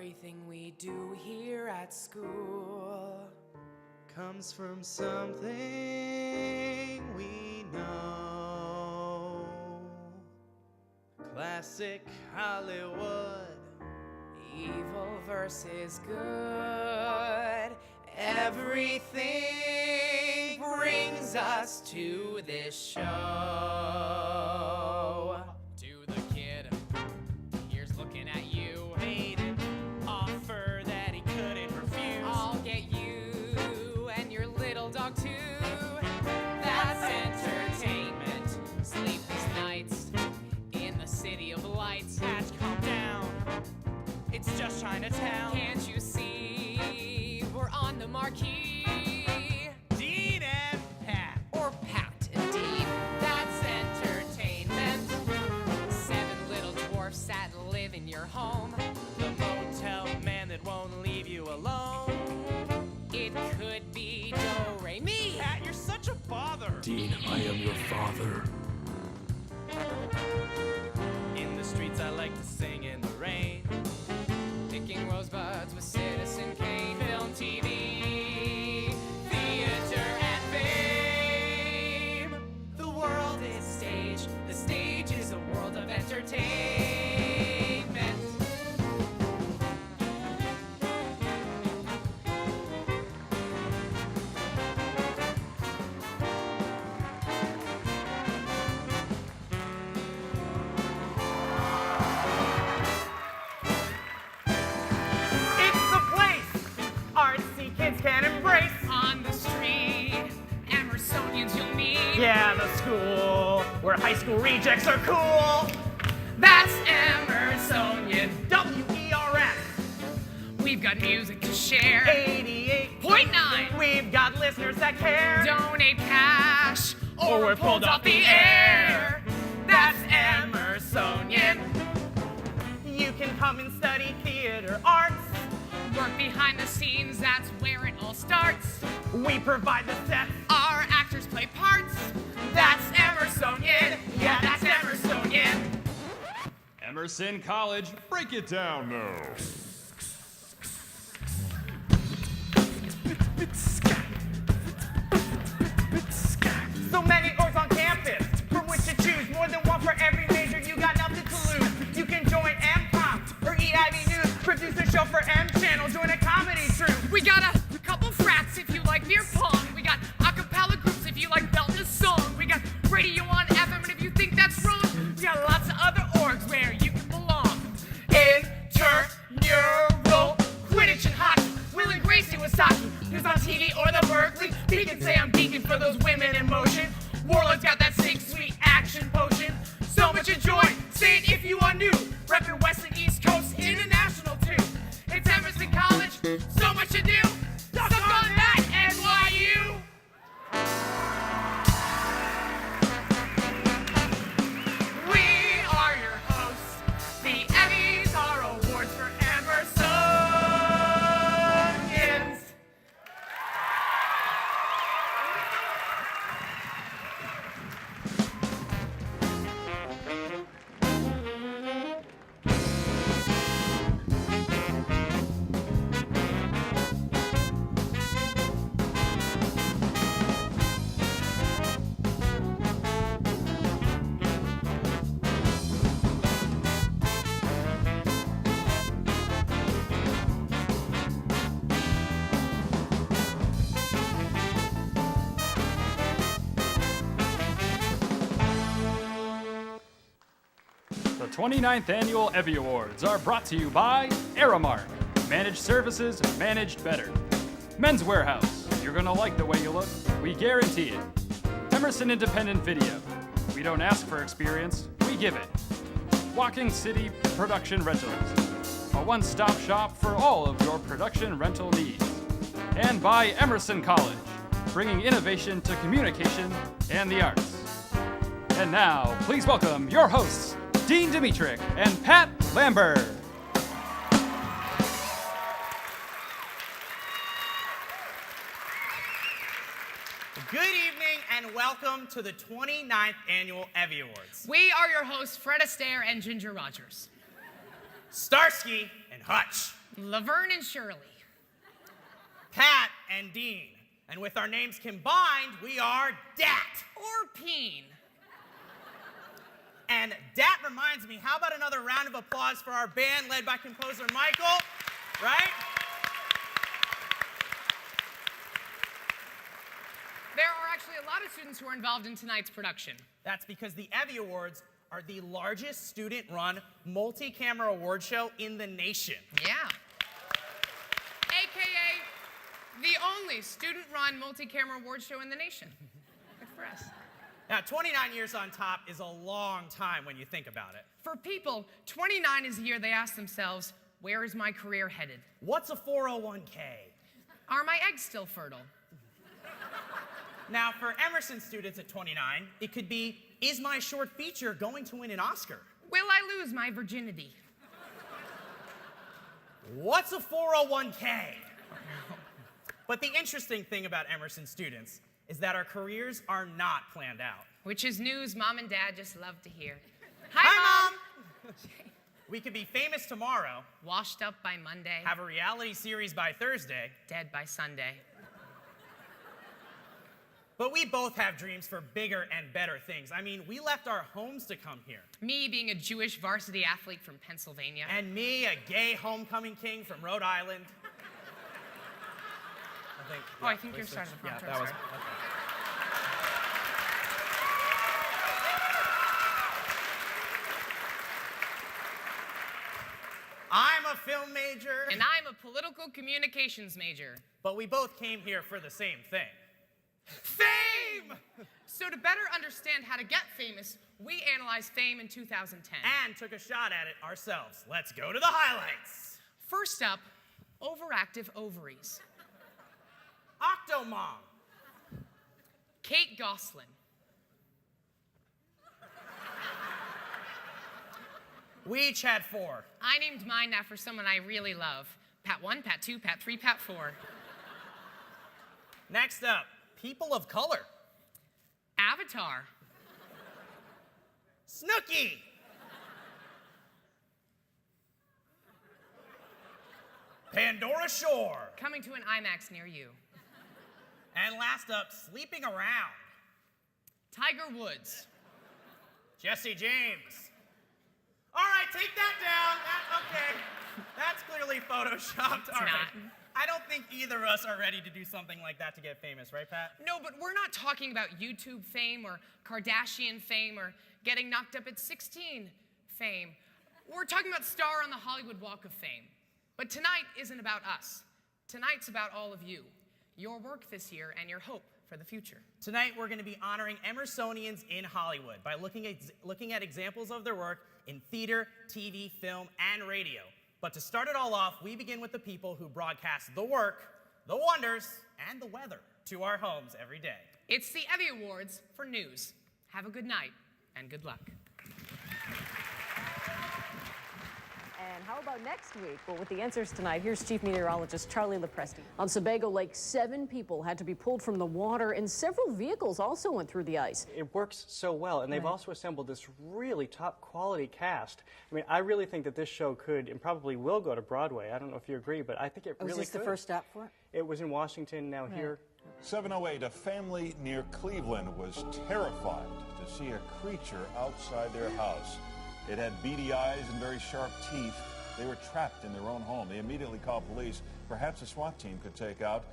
Everything we do here at school comes from something we know. Classic Hollywood. Evil versus good. Everything brings us to this show. To the kid, here's looking at you. Made an offer that he couldn't refuse. I'll get you and your little dog too. That's entertainment. Sleepless nights in the city of lights. Hatch, calm down. It's just Chinatown. Can't you see we're on the marquee? Dean and Pat. Or Pat and Dean. That's entertainment. 7 little dwarfs that live in your home. The motel man that won't leave you alone. It could be Do Re Mi. Pat, you're such a bother. Dean, I am your father. In the streets I like to sing in the rain. Picking rosebuds with Citizen Kane. Film, TV, theater, and fame. The world is stage. The stage is a world of entertainment. It's the place artsy kids can embrace. On the street, Emersonians you'll meet. Yeah, the school where high school rejects are cool. That's Emersonian. WERS We've got music to share. 88.9. We've got listeners that care. Donate cash, Or we're pulled off the air. That's Emersonian. You can come and study theater arts. Work behind the scenes, that's where it all starts. We provide the sets. Our actors play parts. That's Emersonian. Yeah, that's Emersonian. Emerson College, break it down now. So many orgs on campus from which to choose. More than one for every major, you got nothing to lose. You can join M-Pop or EIV News. Produce a show for M-Channel, join a comedy troupe. We got a couple frats if you like beer pong. We got a cappella groups if you like belting a song. We got radio on FM, and if you think that's wrong, We got lots of other orgs where you can belong. Intramural, Quidditch and hockey. Will and Gracie Wasaki. Who's on TV or the Berkeley? Beacon say I'm beacon for those women in motion. Warlord's got that sick, sweet action potion. So much enjoy. Say it if you are new. Reppin' West and East Coast International too. It's Emerson College. So much to do. Suck on that, NYU. We are your hosts. The Emmys are awards for Emersonians. The 29th Annual EVVY Awards are brought to you by Aramark. Managed services, managed better. Men's Warehouse. You're gonna like the way you look. We guarantee it. Emerson Independent Video. We don't ask for experience, we give it. Walking City Production Rentals. A one-stop shop for all of your production rental needs. And by Emerson College, bringing innovation to communication and the arts. And now, please welcome your hosts, Dean Dimitrick and Pat Lambert. Good evening and welcome to the 29th Annual EVVY Awards. we are your hosts, Fred Astaire and Ginger Rogers. Starsky and Hutch. Laverne and Shirley. Pat and Dean. And with our names combined, we are DAT. Or Peen. And that reminds me, how about another round of applause for our band led by composer Michael, right? There are actually a lot of students who are involved in tonight's production. That's because the EVVY Awards are the largest student-run multi-camera award show in the nation. Yeah. AKA the only student-run multi-camera award show in the nation. Good for us. Now, 29 years on top is a long time when you think about it. For people, 29 is the year they ask themselves, where is my career headed? What's a 401k? Are my eggs still fertile? Now, for Emerson students at 29, it could be, is my short feature going to win an Oscar? Will I lose my virginity? What's a 401k? But the interesting thing about Emerson students is that our careers are not planned out. Which is news Mom and Dad just love to hear. Hi, Mom! We could be famous tomorrow, Washed up by Monday, have a reality series by Thursday, dead by Sunday. but we both have dreams for bigger and better things. I mean, we left our homes to come here. Me being a Jewish varsity athlete from Pennsylvania. And me, a gay homecoming king from Rhode Island. I think you're starting the Yeah, prompt. that was. Sorry. Okay. I'm a film major, And I'm a political communications major. but we both came here for the same thing. Fame! So to better understand how to get famous, we analyzed fame in 2010. And took a shot at it ourselves. Let's go to the highlights. First up, overactive ovaries. Octomom. Kate Gosselin. We each had 4. I named mine after someone I really love. Pat 1, Pat 2, Pat 3, Pat 4. Next up, people of color. Avatar. Snooki. Pandora Shore. Coming to an IMAX near you. And last up, sleeping around. Tiger Woods. Jesse James. All right, take that down. Okay. That's clearly photoshopped. All right. not. I don't think either of us are ready to do something like that to get famous, right, Pat? No, but we're not talking about YouTube fame or Kardashian fame or getting knocked up at 16 fame. We're talking about star on the Hollywood Walk of Fame. But tonight isn't about us. Tonight's about all of you, your work this year, and your hope for the future. Tonight, we're going to be honoring Emersonians in Hollywood by looking at examples of their work in theater, TV, film, and radio. But to start it all off, we begin with the people who broadcast the work, the wonders, and the weather to our homes every day. It's the EVVY Awards for news. Have a good night, and good luck. And how about next week? Well, with the answers tonight, here's Chief Meteorologist Charlie Lepresti. On Sebago Lake, 7 people had to be pulled from the water, and several vehicles also went through the ice. It works so well, and they've also assembled this really top-quality cast. I mean, I really think that this show could and probably will go to Broadway. I don't know if you agree, but I think it really could. Was this the first stop for it? It was in Washington, now here. 7:08, a family near Cleveland was terrified to see a creature outside their house. It had beady eyes and very sharp teeth. They were trapped in their own home. They immediately called police. Perhaps a SWAT team could take out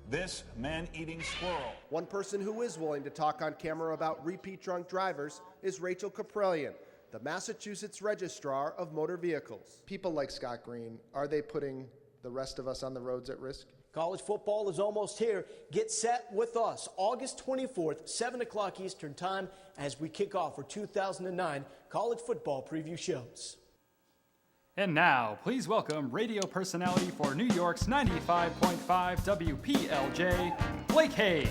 this man-eating squirrel. One person who is willing to talk on camera about repeat drunk drivers is Rachel Caprellian, the Massachusetts Registrar of Motor Vehicles. People like Scott Green, are they putting the rest of us on the roads at risk? College football is almost here. Get set with us August 24th, 7 o'clock Eastern Time, as we kick off our 2009 college football preview shows. And now, please welcome radio personality for New York's 95.5 WPLJ, Blake Hayes.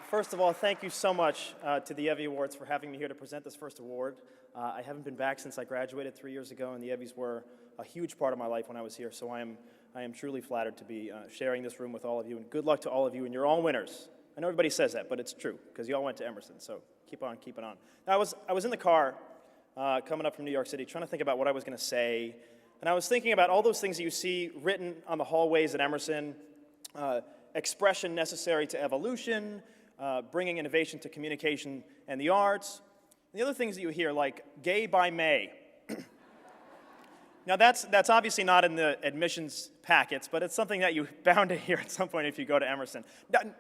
First of all, thank you so much to the EVVY Awards for having me here to present this first award. I haven't been back since I graduated 3 years ago, and the EVVYs were a huge part of my life when I was here, so I am truly flattered to be sharing this room with all of you, and good luck to all of you, and you're all winners. I know everybody says that, but it's true, because you all went to Emerson, so keep on keeping on. I was in the car coming up from New York City, trying to think about what I was going to say. And I was thinking about all those things that you see written on the hallways at Emerson, expression necessary to evolution, bringing innovation to communication and the arts. And the other things that you hear, like gay by May. Now, that's obviously not in the admissions packets, but it's something that you're bound to hear at some point if you go to Emerson.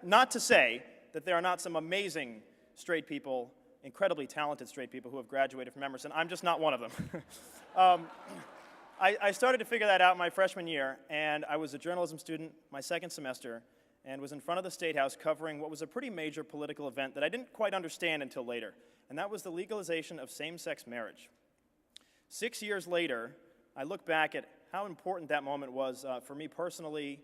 Not to say that there are not some amazing straight people, incredibly talented straight people who have graduated from Emerson. I'm just not one of them. I started to figure that out my freshman year, and I was a journalism student my second semester, and was in front of the State House covering what was a pretty major political event that I didn't quite understand until later, and that was the legalization of same-sex marriage. 6 years later, I look back at how important that moment was for me personally,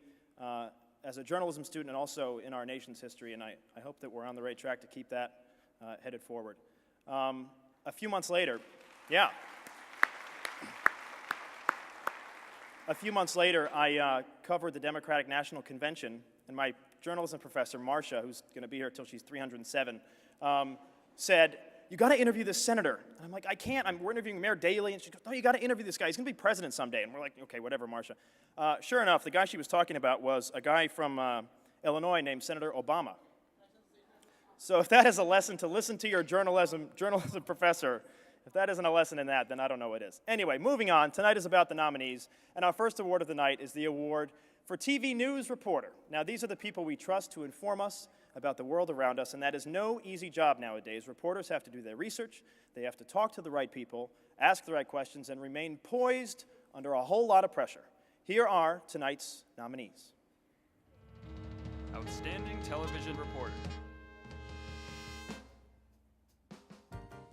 as a journalism student, and also in our nation's history, and I hope that we're on the right track to keep that headed forward. A few months later, I covered the Democratic National Convention, and my journalism professor, Marcia, who's going to be here until she's 307, said, "You got to interview this senator." And I'm like, "I can't. We're interviewing Mayor Daley." And she goes, "No, you got to interview this guy. He's going to be president someday." And we're like, "Okay, whatever, Marcia." Sure enough, the guy she was talking about was a guy from Illinois named Senator Obama. So if that is a lesson to listen to your journalism professor, if that isn't a lesson in that, then I don't know what is. Anyway, moving on. Tonight is about the nominees, and our first award of the night is the award for TV News Reporter. Now, these are the people we trust to inform us about the world around us, and that is no easy job nowadays. Reporters have to do their research, they have to talk to the right people, ask the right questions, and remain poised under a whole lot of pressure. Here are tonight's nominees. Outstanding Television Reporter.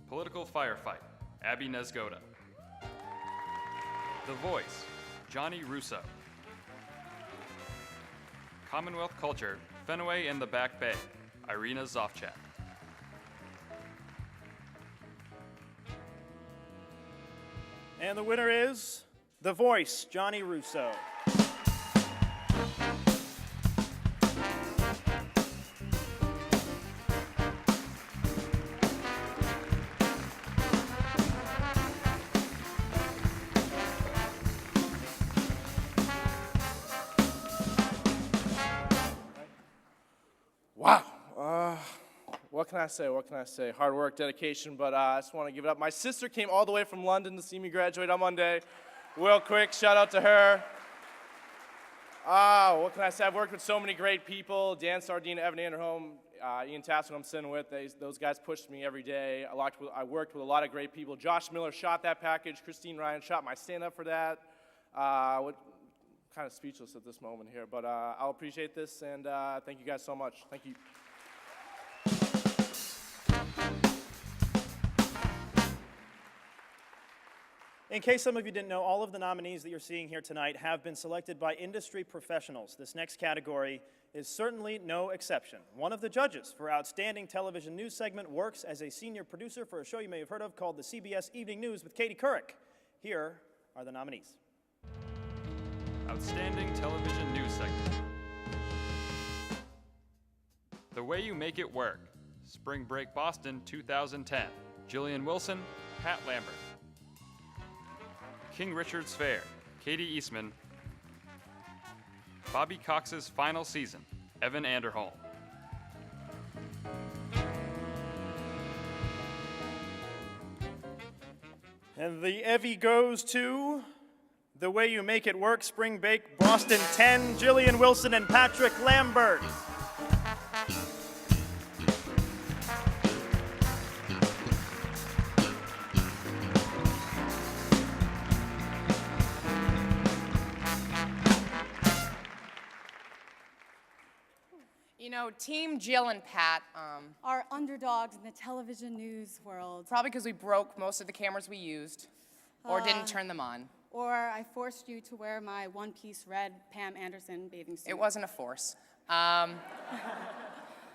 Political Firefight, Abby Nesgoda. The Voice, Johnny Russo. Commonwealth Culture, Fenway in the Back Bay, Irina Zofchak. And the winner is The Voice, Johnny Russo. Wow. What can I say? What can I say? Hard work, dedication, but I just want to give it up. My sister came all the way from London to see me graduate on Monday. Real quick, shout out to her. What can I say? I've worked with so many great people. Dan Sardina, Evan Anderholm, Ian Tassel, I'm sitting with. Those guys pushed me every day. I worked with a lot of great people. Josh Miller shot that package. Christine Ryan shot my stand-up for that. Kind of speechless at this moment here, but I'll appreciate this, and thank you guys so much. Thank you. In case some of you didn't know, all of the nominees that you're seeing here tonight have been selected by industry professionals. This next category is certainly no exception. One of the judges for Outstanding Television News Segment works as a senior producer for a show you may have heard of called the CBS Evening News with Katie Couric. Here are the nominees. Outstanding Television News Segment. The Way You Make It Work, Spring Break Boston 2010, Jillian Wilson, Pat Lambert. King Richard's Fair, Katie Eastman. Bobby Cox's Final Season, Evan Anderholm. And the EVVY goes to The Way You Make It Work, Spring Break Boston 10, Jillian Wilson and Patrick Lambert. You know, Team Jill and Pat, are underdogs in the television news world. probably because we broke most of the cameras we used or didn't turn them on. Or I forced you to wear my one-piece red Pam Anderson bathing suit. It wasn't a force.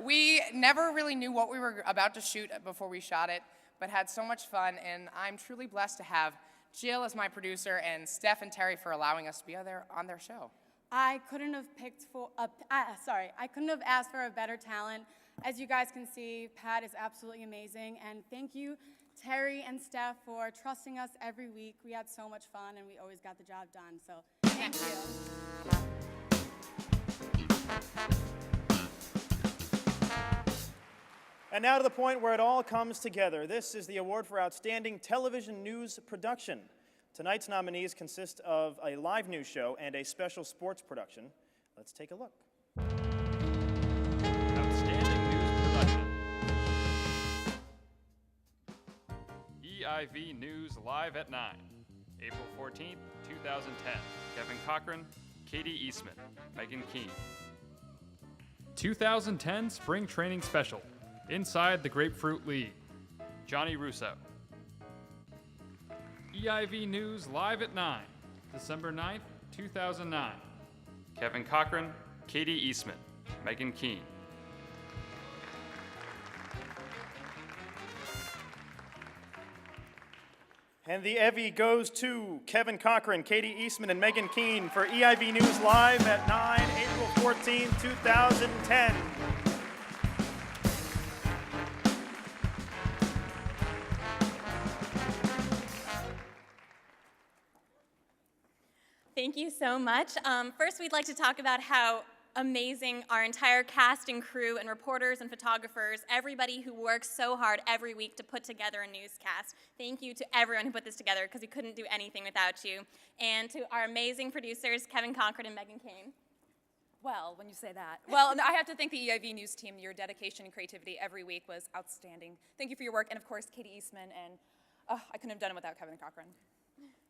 We never really knew what we were about to shoot before we shot it, but had so much fun, and I'm truly blessed to have Jill as my producer and Steph and Terry for allowing us to be on their show. I couldn't have I couldn't have asked for a better talent. As you guys can see, Pat is absolutely amazing, and thank you Terry and Steph for trusting us every week. We had so much fun and we always got the job done, so thank you. And now to the point where it all comes together. This is the award for Outstanding Television News Production. Tonight's nominees consist of a live news show and a special sports production. Let's take a look. Outstanding News Production. EIV News Live at 9. April 14th, 2010. Kevin Cochran, Katie Eastman, Megan Keane. 2010 Spring Training Special. Inside the Grapefruit League. Johnny Russo. EIV News Live at 9. December 9th, 2009. Kevin Cochran, Katie Eastman, Megan Keane. And the EVVY goes to Kevin Cochran, Katie Eastman, and Megan Keane for EIV News Live at 9, April 14, 2010. Thank you so much. First, we'd like to talk about how amazing our entire cast and crew and reporters and photographers, everybody who works so hard every week to put together a newscast. Thank you to everyone who put this together, because we couldn't do anything without you. And to our amazing producers, Kevin Cochran and Megan Kane. Well, when you say that. Well, I have to thank the EIV News team. Your dedication and creativity every week was outstanding. Thank you for your work, and of course, Katie Eastman, and I couldn't have done it without Kevin Cochran.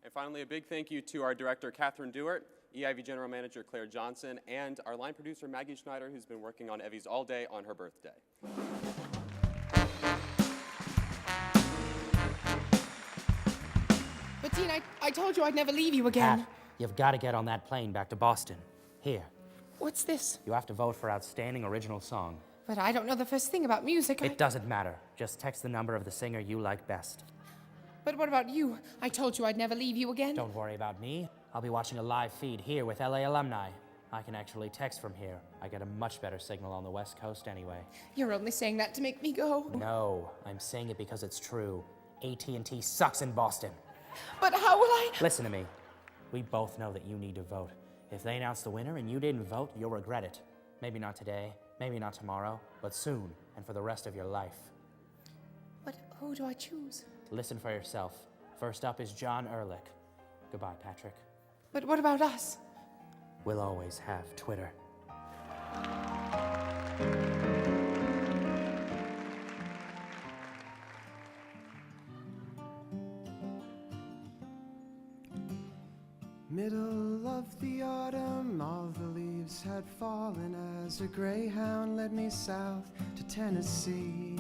And finally, a big thank you to our director, Catherine Dewart, EIV General Manager Claire Johnson, and our line producer, Maggie Schneider, who's been working on EVVYs all day on her birthday. But Dean, I told you I'd never leave you again. Pat, you've got to get on that plane back to Boston. Here. What's this? You have to vote for Outstanding Original Song. But I don't know the first thing about music. It doesn't matter. Just text the number of the singer you like best. But what about you? I told you I'd never leave you again. Don't worry about me. I'll be watching a live feed here with LA alumni. I can actually text from here. I get a much better signal on the West Coast anyway. You're only saying that to make me go. No, I'm saying it because it's true. AT&T sucks in Boston. But how will I? Listen to me. We both know that you need to vote. If they announce the winner and you didn't vote, you'll regret it. Maybe not today, maybe not tomorrow, but soon, and for the rest of your life. But who do I choose? Listen for yourself. First up is John Ehrlich. Goodbye, Patrick. But what about us? We'll always have Twitter. Middle of the autumn, all the leaves had fallen as a greyhound led me south to Tennessee.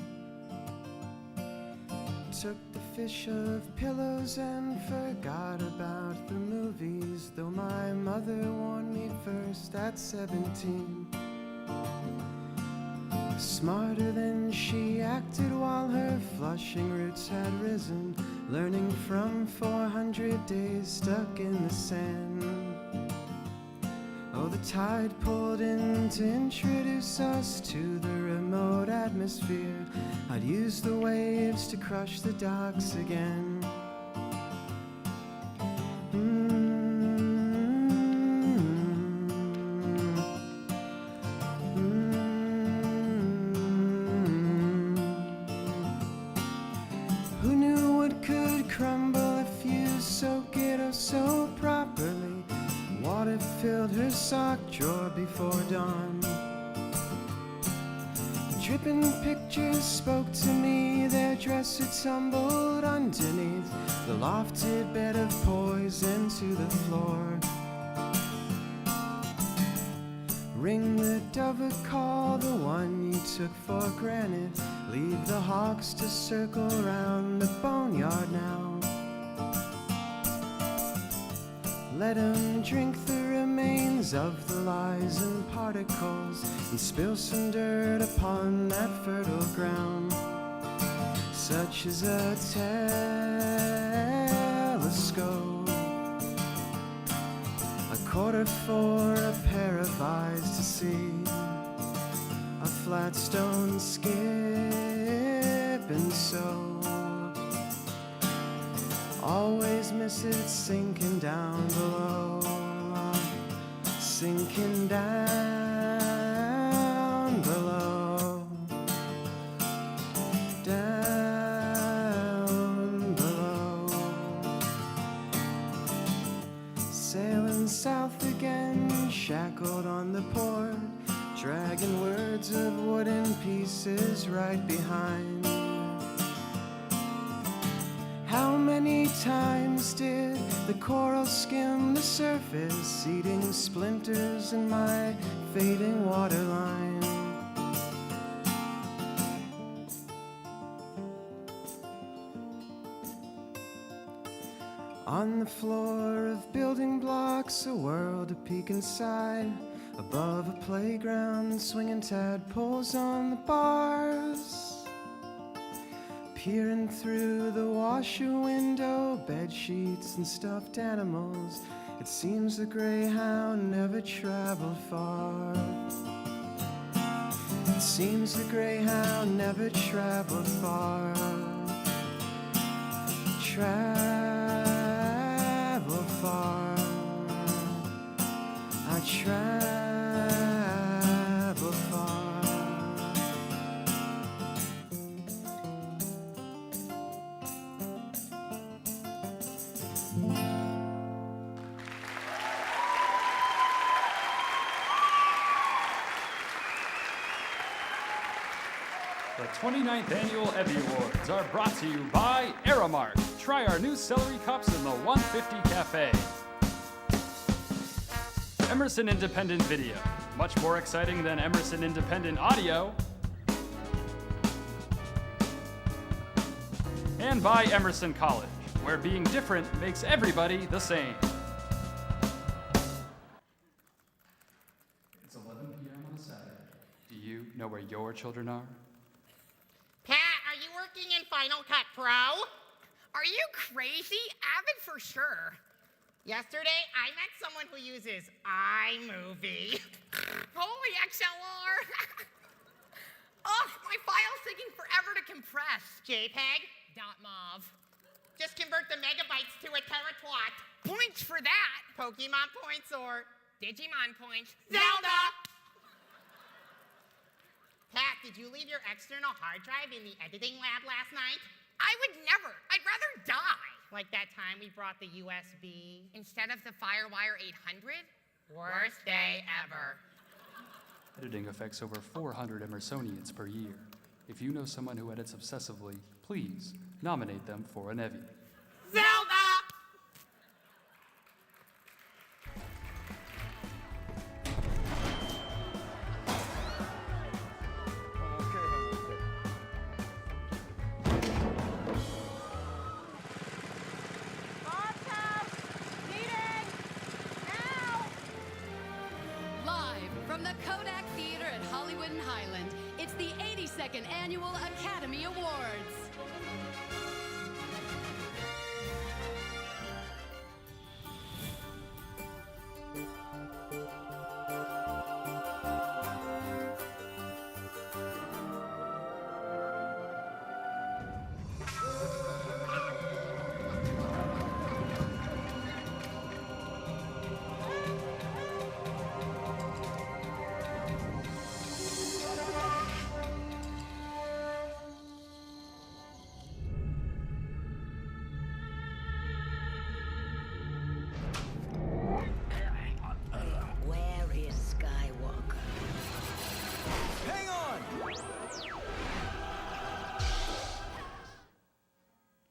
Took the fish of pillows and forgot about the movies, though my mother warned me first at 17. Smarter than she acted while her flushing roots had risen, learning from 400 days stuck in the sand. Oh, the tide pulled in to introduce us to the remote atmosphere. I'd use the waves to crush the docks again. Who knew what could crumble if you soak it oh so properly? Water filled her sock drawer before dawn. Dripping pictures spoke to me, their dresser tumbled underneath the lofted bed of poison to the floor. Ring the dover call, the one you took for granted. Leave the hawks to circle round the boneyard now. Let 'em drink the remains of the lies and particles and spill some dirt upon that fertile ground. Such is a telescope, a quarter for a pair of eyes to see, a flat stone skip and so always miss it sinking down below, sinking down below, down below. Sailing south again, shackled on the port, dragging words of wooden pieces right behind. How many times did the coral skim the surface, eating splinters in my fading waterline? On the floor of building blocks, a world to peek inside. Above a playground, swinging tadpoles on the bars. Peering through the washer window, bed sheets and stuffed animals. It seems the Greyhound never traveled far. It seems the Greyhound never traveled far. Travel far. I travel far. The 29th Annual EVVY Awards are brought to you by Aramark. Try our new celery cups in the 150 Cafe. Emerson Independent Video, much more exciting than Emerson Independent Audio. And by Emerson College, where being different makes everybody the same. It's 11 p.m. on a Saturday. Do you know where your children are? Pat, are you working in Final Cut Pro? Are you crazy? Avid for sure. Yesterday, I met someone who uses iMovie. Holy XLR! Oh, my file's taking forever to compress. JPEG? .mov. Just convert the megabytes to a teratwat. Points for that. Pokemon points or Digimon points. Zelda! Pat, did you leave your external hard drive in the editing lab last night? I would never. I'd rather die. Like that time we brought the USB instead of the Firewire 800? Worst day ever. Editing affects over 400 Emersonians per year. If you know someone who edits obsessively, please nominate them for an EVVY. Zelda! From the Kodak Theater at Hollywood and Highland, it's the 82nd Annual Academy Awards.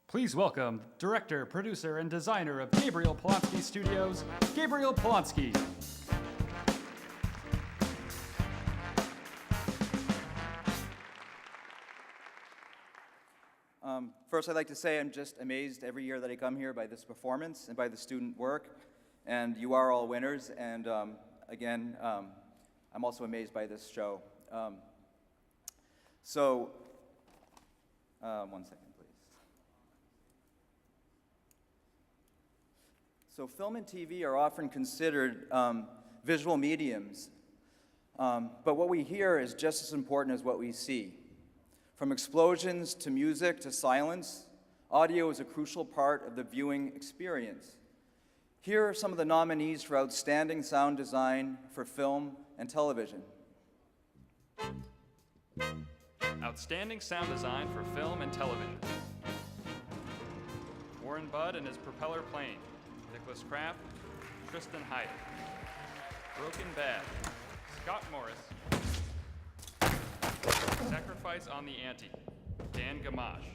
Please welcome director, producer, and designer of Gabriel Polonsky Studios, Gabriel Polonsky. First, I'd like to say I'm just amazed every year that I come here by this performance and by the student work, and you are all winners, and again, I'm also amazed by this show. One second, please. So film and TV are often considered visual mediums, but what we hear is just as important as what we see. From explosions to music to silence, Audio is a crucial part of the viewing experience. Here are some of the nominees for Outstanding Sound Design for Film and Television. Outstanding Sound Design for Film and Television. Warren Budd and his propeller plane. Nicholas Kraft, Tristan Hyatt. Broken Bad, Scott Morris. Sacrifice on the Ante, Dan Gamache.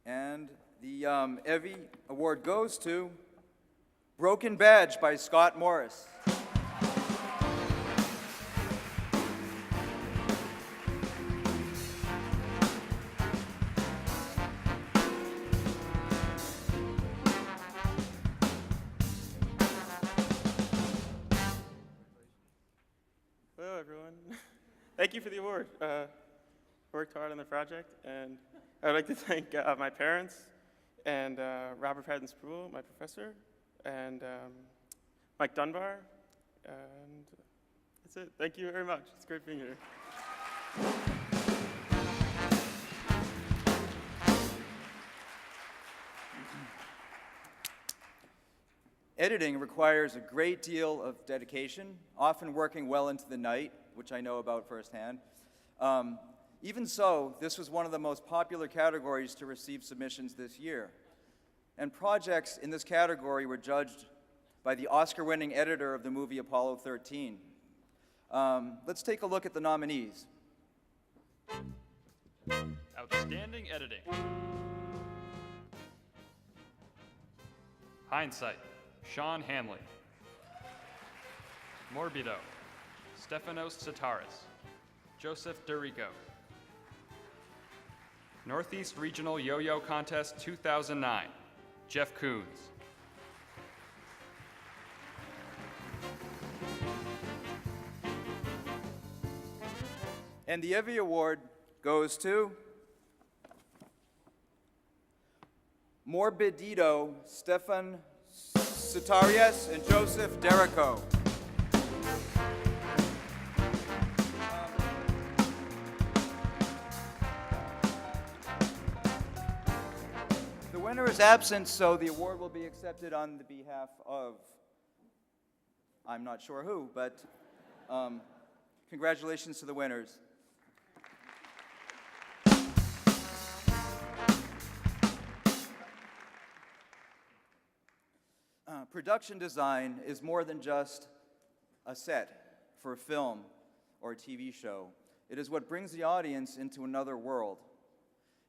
And the EVVY award goes to Broken Badge by Scott Morris. Hello, everyone. Thank you for the award. Worked hard on the project, and I would like to thank my parents and Robert Patton-Spruill, my professor, and Mike Dunbar, and that's it. Thank you very much. It's great being here. Editing requires a great deal of dedication, often working well into the night, which I know about firsthand. Even so, this was one of the most popular categories to receive submissions this year. And projects in this category were judged by the Oscar-winning editor of the movie Apollo 13. Let's take a look at the nominees. Outstanding Editing. Hindsight, Sean Hanley. Morbido, Stefanos Sataris. Joseph Dorico. Northeast Regional Yo-Yo Contest 2009, Jeff Koons. And the EVVY Award goes to Morbidido, Stefan Sitarias, and Joseph Derico. The winner is absent, so the award will be accepted on the behalf of, I'm not sure who, but congratulations to the winners. Production design is more than just a set for a film or a TV show. It is what brings the audience into another world.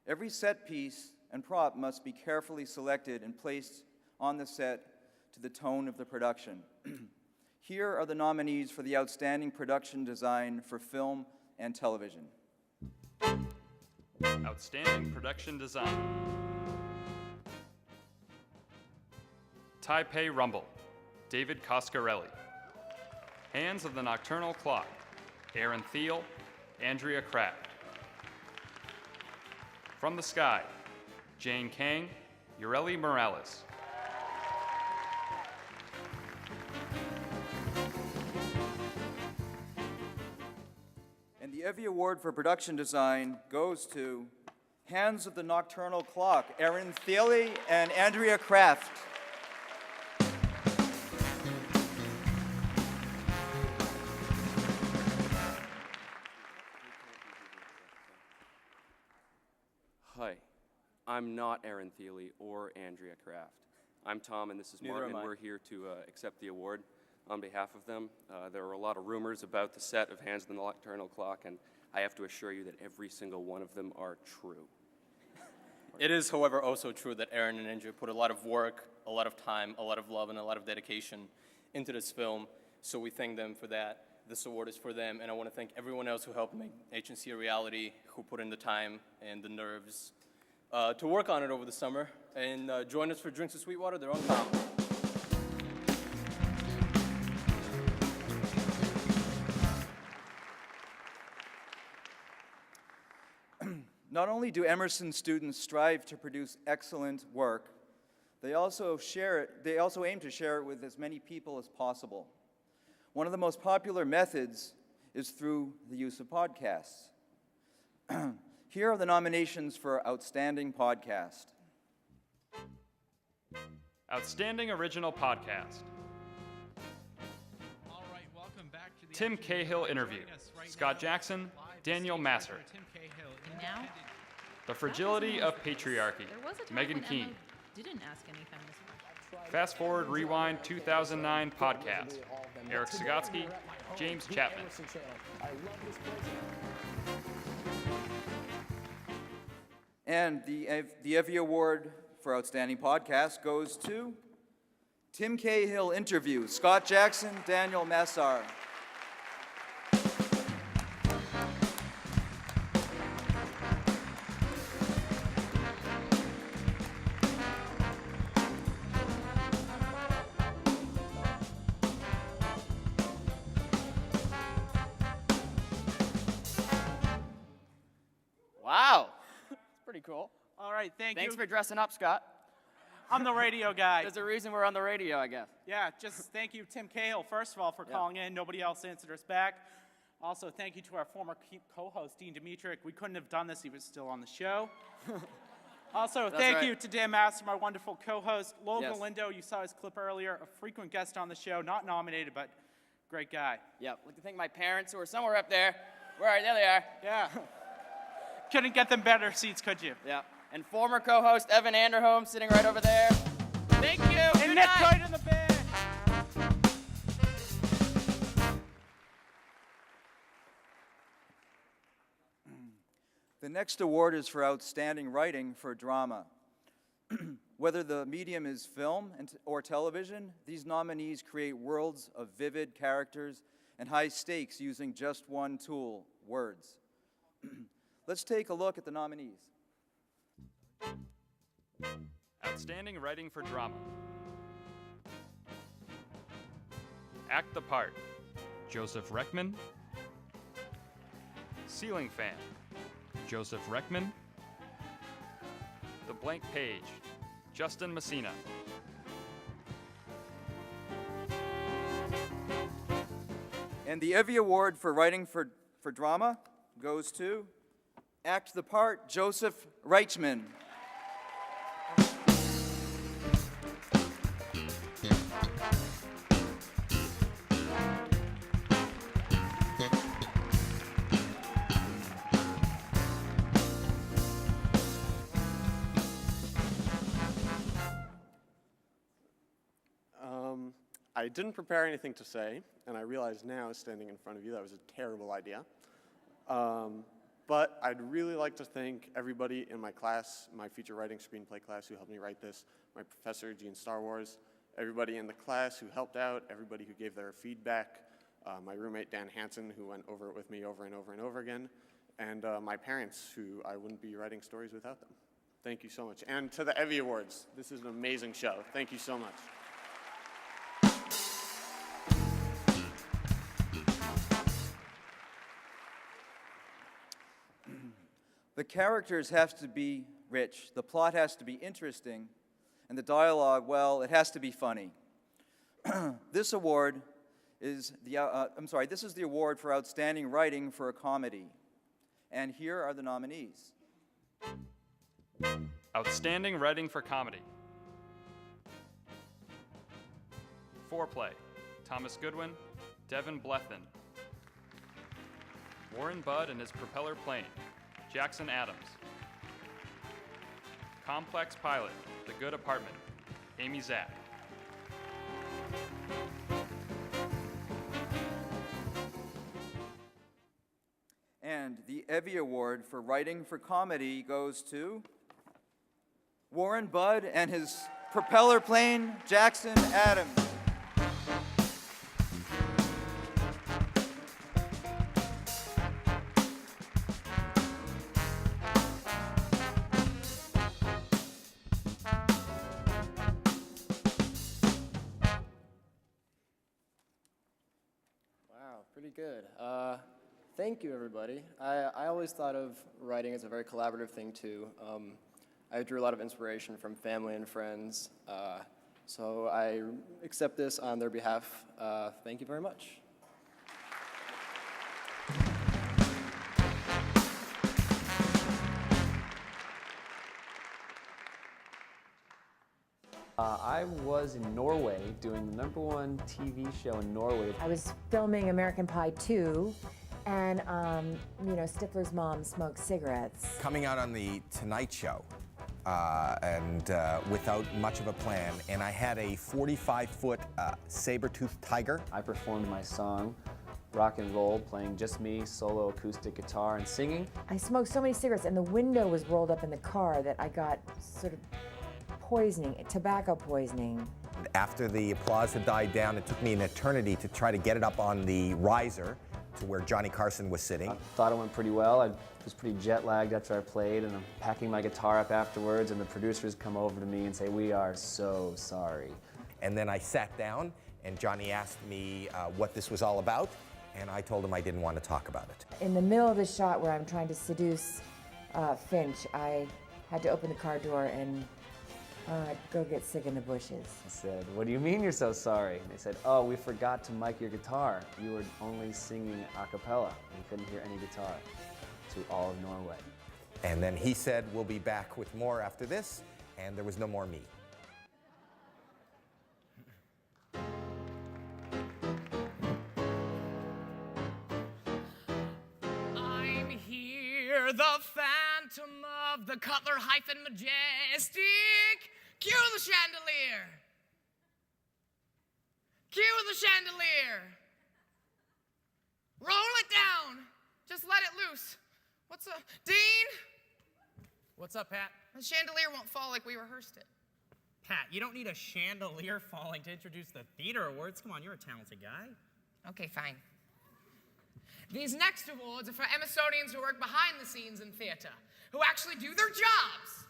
Every set piece and prop must be carefully selected and placed on the set to the tone of the production. Here are the nominees for the Outstanding Production Design for Film and Television. Outstanding Production Design. Taipei Rumble, David Coscarelli. Hands of the Nocturnal Clock, Aaron Thiel, Andrea Kraft. From the Sky, Jane Kang, Ureli Morales. And the EVVY Award for Production Design goes to Hands of the Nocturnal Clock, Aaron Thiele and Andrea Kraft. Hi, I'm not Aaron Thiele or Andrea Kraft. I'm Tom, and this is Neither Martin, am and I. we're here to accept the award on behalf of them. There are a lot of rumors about the set of Hands of the Nocturnal Clock, and I have to assure you that every single one of them are true. It is, however, also true that Aaron and Andrea put a lot of work, a lot of time, a lot of love, and a lot of dedication into this film, so we thank them for that. This award is for them, and I want to thank everyone else who helped make HNC a reality, who put in the time and the nerves to work on it over the summer. And join us for Drinks of Sweetwater. They're on town. Not only do Emerson students strive to produce excellent work, they also aim to share it with as many people as possible. One of the most popular methods is through the use of podcasts. Here are the nominations for Outstanding Podcast. Outstanding Original Podcast. All right, welcome back to the Tim Cahill Interview. Scott Jackson, Daniel Masser. Now, The Fragility of Patriarchy. there was a time Megan when Keane. Emma didn't ask any feminist questions. Fast Forward Rewind 2009 Podcast. Eric Sagotsky, James Chapman. And the EVVY Award for Outstanding Podcast goes to Tim Cahill Interview, Scott Jackson, Daniel Massar. Wow. That's pretty cool. All right, Thanks for dressing up, Scott. I'm the radio guy. There's a reason we're on the radio, I guess. Yeah, just thank you, Tim Cahill, first of all, for calling in. Nobody else answered us back. Also, thank you to our former co-host, Dean Dimitrick. We couldn't have done this if he was still on the show. Also, That's thank right. you to Dan Master, my wonderful co-host. Lowell Yes. Galindo, you saw his clip earlier, a frequent guest on the show, not nominated, but great guy. Yep. I'd like to thank my parents who are somewhere up there. Where are they? There they are. Yeah. Couldn't get them better seats, could you? Yeah. And former co-host Evan Anderholm sitting right over there. Thank you. And Good Nick night. Coit in the band. The next award is for Outstanding Writing for Drama. Whether the medium is film or television, these nominees create worlds of vivid characters and high stakes using just one tool, words. Let's take a look at the nominees. Outstanding Writing for Drama. Act the Part. Joseph Reckman. Ceiling Fan. Joseph Reckman. The Blank Page. Justin Messina. And the EVVY Award for Writing for Drama goes to Act the Part, Joseph Reichman. I didn't prepare anything to say, and I realize now, standing in front of you, that was a terrible idea. But I'd really like to thank everybody in my class, my feature writing screenplay class who helped me write this, my professor, Gene Star Wars, everybody in the class who helped out, everybody who gave their feedback, my roommate, Dan Hansen, who went over it with me over and over and over again, and my parents, who I wouldn't be writing stories without them. Thank you so much. And to the EVVY Awards, this is an amazing show. Thank you so much. The characters have to be rich, the plot has to be interesting, and the dialogue, well, it has to be funny. This award is this is the award for Outstanding Writing for a Comedy. And here are the nominees. Outstanding Writing for Comedy. Foreplay. Thomas Goodwin, Devin Blethyn. Warren Budd and His Propeller Plane. Jackson Adams. Complex Pilot, The Good Apartment, Amy Zack. And the EVVY Award for Writing for Comedy goes to Warren Budd and His Propeller Plane, Jackson Adams. Pretty good. Thank you, everybody. I always thought of writing as a very collaborative thing, too. I drew a lot of inspiration from family and friends, so I accept this on their behalf. Thank you very much. I was in Norway doing the #1 TV show in Norway. I was filming American Pie 2, and Stifler's mom smoked cigarettes. Coming out on the Tonight Show, and without much of a plan, and I had a 45-foot saber-toothed tiger. I performed my song, Rock and Roll, playing just me, solo acoustic guitar and singing. I smoked so many cigarettes, and the window was rolled up in the car that I got sort of poisoning, tobacco poisoning. After the applause had died down, it took me an eternity to try to get it up on the riser to where Johnny Carson was sitting. I thought it went pretty well. I was pretty jet lagged after I played, and I'm packing my guitar up afterwards, and the producers come over to me and say, "We are so sorry." And then I sat down, and Johnny asked me what this was all about, and I told him I didn't want to talk about it. In the middle of the shot where I'm trying to seduce Finch, I had to open the car door and go get sick in the bushes. I said, "What do you mean you're so sorry?" And they said, "Oh, we forgot to mic your guitar. You were only singing a cappella. We couldn't hear any guitar," to all of Norway. And then he said, "We'll be back with more after this," and there was no more me. I'm here, the phantom of the Cutler-Majestic. Cue the chandelier. Cue the chandelier. Roll it down. Just let it loose. What's up, Dean? What's up, Pat? The chandelier won't fall like we rehearsed it. Pat, you don't need a chandelier falling to introduce the theater awards. Come on, you're a talented guy. Okay, fine. These next awards are for Emersonians who work behind the scenes in theater, who actually do their jobs.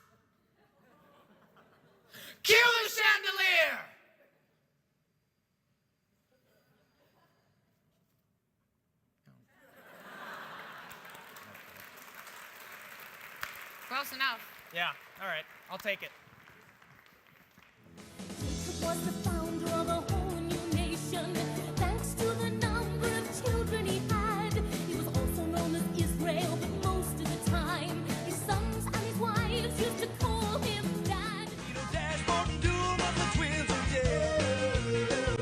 Cue the chandelier! Close enough. Yeah, all right, I'll take it. Was the founder of a whole new nation, thanks to the number of children he had. He was also known as Israel, but most of the time, his sons and his wives used to call him Dad. Dashboard and Doom of the twins are dead.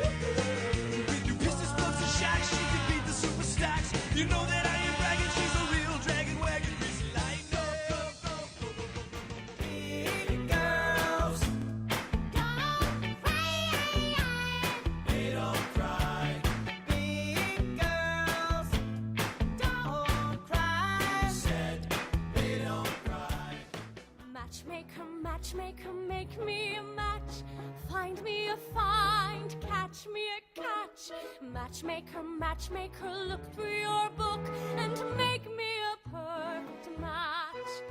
With your business books and shacks, she can beat the super stacks. You know that I ain't bragging, she's a real dragon wagon. Greasy light, go, go, go, go, go, go. Big girls. They don't cry. Big girls don't cry. Said they don't cry. Matchmaker, matchmaker, make me a match. Find me a find, catch me a catch. Matchmaker, matchmaker, look through your book and make me a perfect match.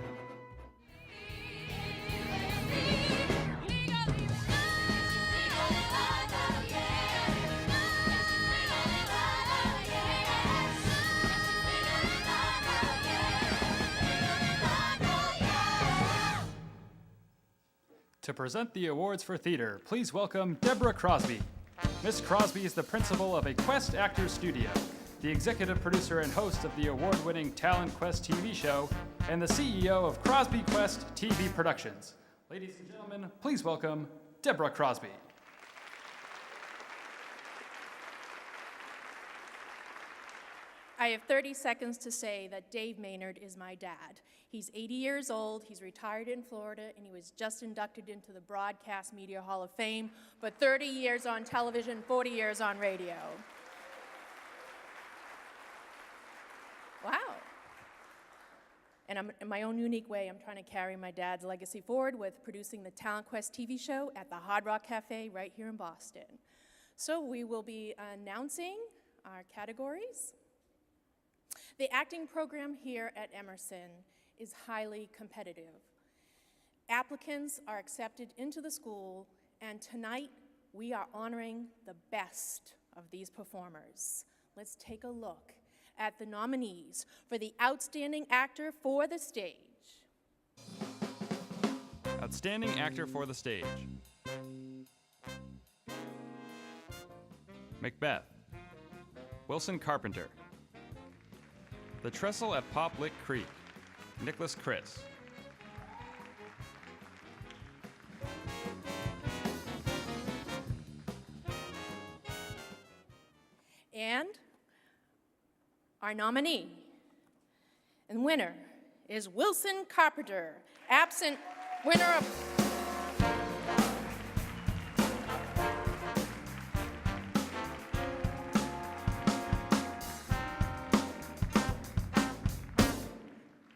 To present the awards for theater, please welcome Deborah Crosby. Miss Crosby is the principal of a Quest Actors Studio, the executive producer and host of the award-winning Talent Quest TV show, and the CEO of Crosby Quest TV Productions. Ladies and gentlemen, please welcome Deborah Crosby. I have 30 seconds to say that Dave Maynard is my dad. He's 80 years old, he's retired in Florida, and he was just inducted into the Broadcast Media Hall of Fame, but 30 years on television, 40 years on radio. Wow. And in my own unique way, I'm trying to carry my dad's legacy forward with producing the Talent Quest TV show at the Hard Rock Cafe right here in Boston. So we will be announcing our categories. The acting program here at Emerson is highly competitive. Applicants are accepted into the school, and tonight we are honoring the best of these performers. Let's take a look at the nominees for the Outstanding Actor for the Stage. Outstanding Actor for the Stage. Macbeth. Wilson Carpenter. The Trestle at Pop Lick Creek. Nicholas Chris. our nominee and winner is Wilson Carpenter, absent winner of...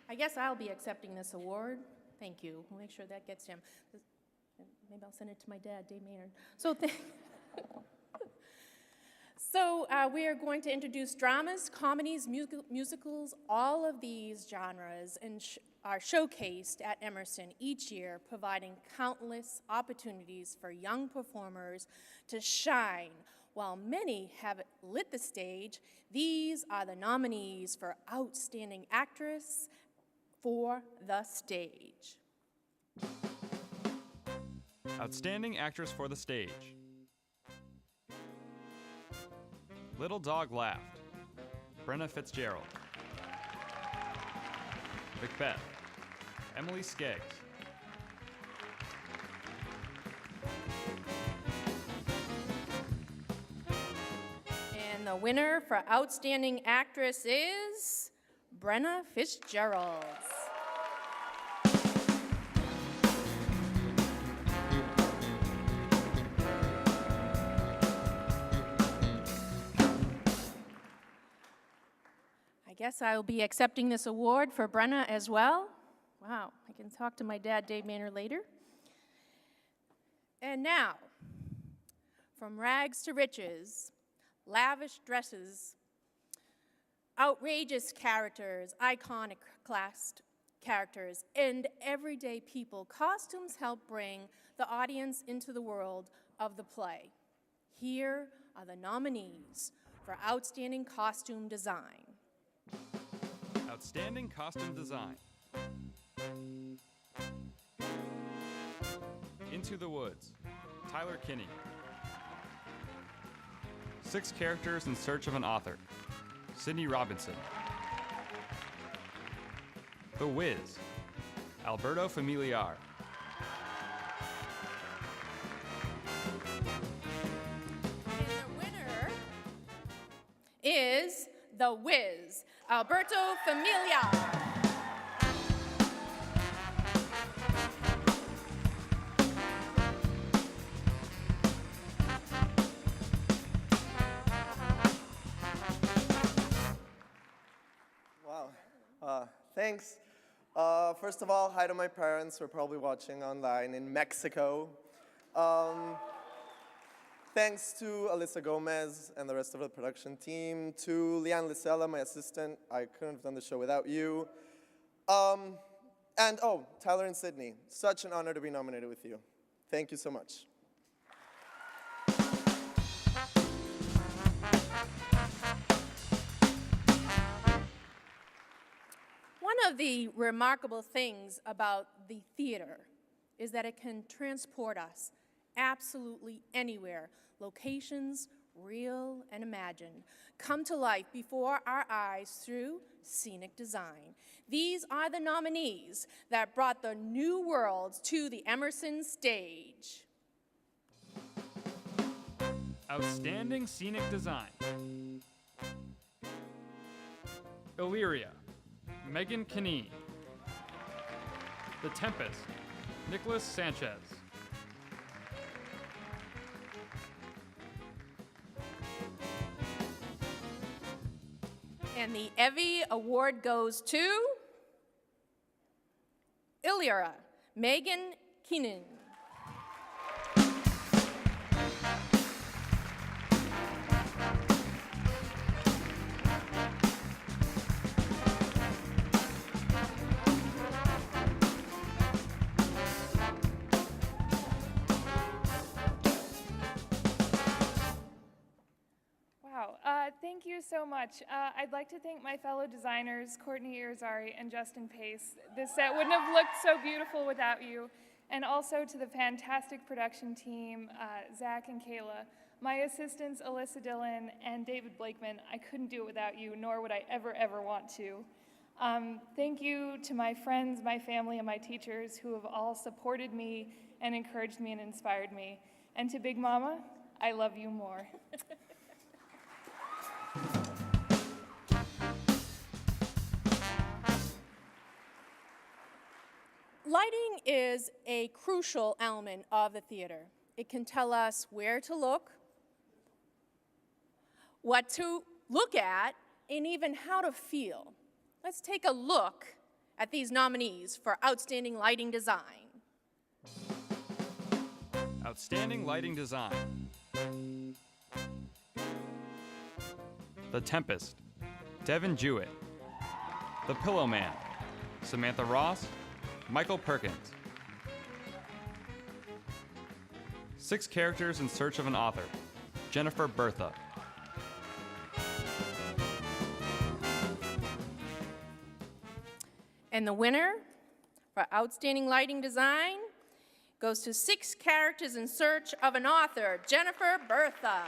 I guess I'll be accepting this award. Thank you. We'll make sure that gets him. Maybe I'll send it to my dad, Dave Maynard. So we are going to introduce dramas, comedies, musicals, all of these genres are showcased at Emerson each year, providing countless opportunities for young performers to shine. While many have lit the stage, these are the nominees for Outstanding Actress for the Stage. Outstanding Actress for the Stage. Little Dog Laughed, Brenna Fitzgerald. Macbeth, Emily Skeggs. And the winner for Outstanding Actress is Brenna Fitzgerald. I guess I'll be accepting this award for Brenna as well. Wow, I can talk to my dad, Dave Maynard, later. And now, from rags to riches, lavish dresses, outrageous characters, iconic class characters, and everyday people, costumes help bring the audience into the world of the play. Here are the nominees for Outstanding Costume Design. Outstanding Costume Design. Into the Woods, Tyler Kinney. 6 Characters in Search of an Author, Sydney Robinson. The Wiz, Alberto Familiar. And the winner is The Wiz, Alberto Familiar. Wow. Thanks. First of all, hi to my parents who are probably watching online in Mexico. Thanks to Alyssa Gomez and the rest of the production team, to Leanne Lisella, my assistant. I couldn't have done the show without you. And Tyler and Sydney, such an honor to be nominated with you. Thank you so much. One of the remarkable things about the theater is that it can transport us absolutely anywhere. Locations, real and imagined, come to life before our eyes through scenic design. These are the nominees that brought the new worlds to the Emerson stage. Outstanding Scenic Design. Illyria, Megan Kineen. The Tempest, Nicholas Sanchez. And the EVVY award goes to Illyria, Megan Keenan. Thank you so much. I'd like to thank my fellow designers, Courtney Irizarry and Justin Pace. This set wouldn't have looked so beautiful without you. And also to the fantastic production team, Zach and Kayla, my assistants, Alyssa Dillon and David Blakeman. I couldn't do it without you, nor would I ever want to. Thank you to my friends, my family, and my teachers who have all supported me and encouraged me and inspired me. And to Big Mama, I love you more. Lighting is a crucial element of the theater. It can tell us where to look, what to look at, and even how to feel. Let's take a look at these nominees for Outstanding Lighting Design. Outstanding Lighting Design. The Tempest, Devin Jewett. The Pillow Man, Samantha Ross, Michael Perkins. 6 Characters in Search of an Author, Jennifer Bertha. And the winner for Outstanding Lighting Design goes to 6 Characters in Search of an Author, Jennifer Bertha.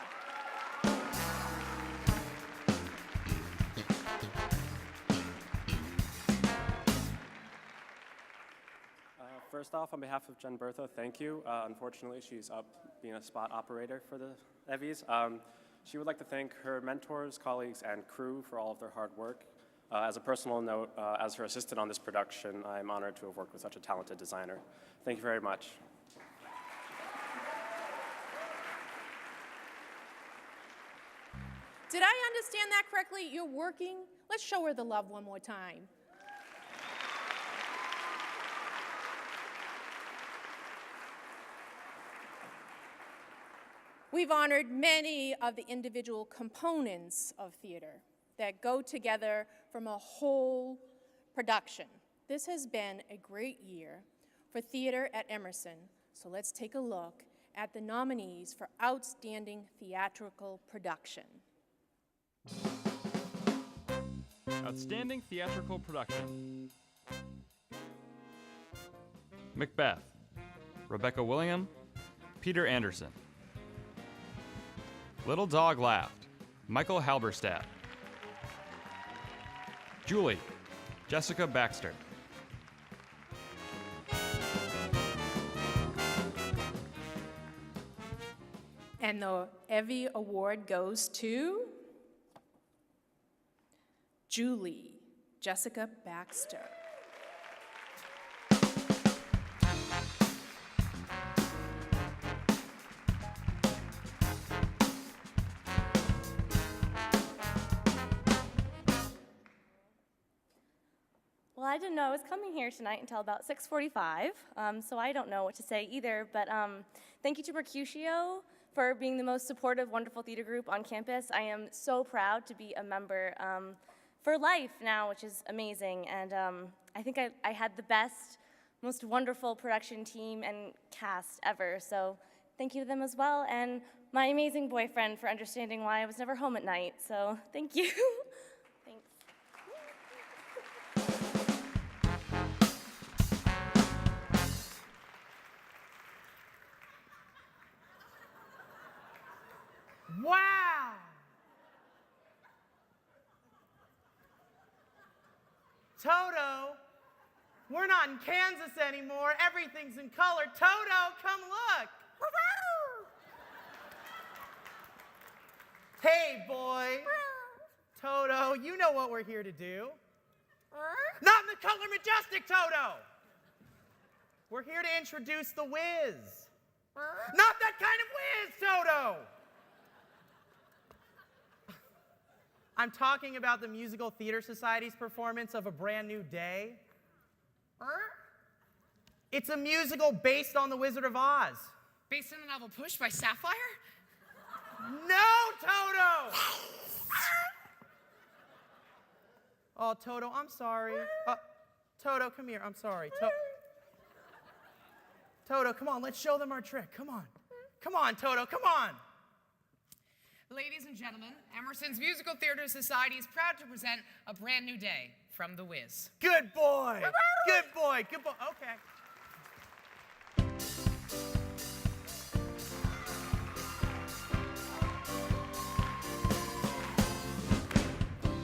First off, on behalf of Jen Bertha, thank you. Unfortunately, she's up being a spot operator for the EVVYs. She would like to thank her mentors, colleagues, and crew for all of their hard work. As a personal note, as her assistant on this production, I'm honored to have worked with such a talented designer. Thank you very much. Did I understand that correctly? You're working? Let's show her the love one more time. We've honored many of the individual components of theater that go together from a whole production. This has been a great year for theater at Emerson, so let's take a look at the nominees for Outstanding Theatrical Production. Outstanding Theatrical Production. Macbeth, Rebecca William, Peter Anderson. Little Dog Laughed, Michael Halberstadt. Julie, Jessica Baxter. And the EVVY Award goes to Julie, Jessica Baxter. Well, I didn't know I was coming here tonight until about 6:45, so I don't know what to say either, but thank you to Mercutio for being the most supportive, wonderful theater group on campus. I am so proud to be a member for life now, which is amazing, and I think I had the best, most wonderful production team and cast ever, so thank you to them as well, and my amazing boyfriend for understanding why I was never home at night, so thank you. Thanks. Wow! Toto, we're not in Kansas anymore. Everything's in color. Toto, come look. Hey, boy. Toto, you know what we're here to do. Not in the color majestic, Toto. We're here to introduce the Wiz. Not that kind of Wiz, Toto. I'm talking about the Musical Theater Society's performance of A Brand New Day. It's a musical based on The Wizard of Oz. Based on the novel Push by Sapphire? No, Toto! Oh, Toto, I'm sorry. Toto, come here. I'm sorry. Toto, come on. Let's show them our trick. Come on. Come on, Toto. Come on. Ladies and gentlemen, Emerson's Musical Theater Society is proud to present A Brand New Day from The Wiz. Good boy. Good boy. Good boy. Okay.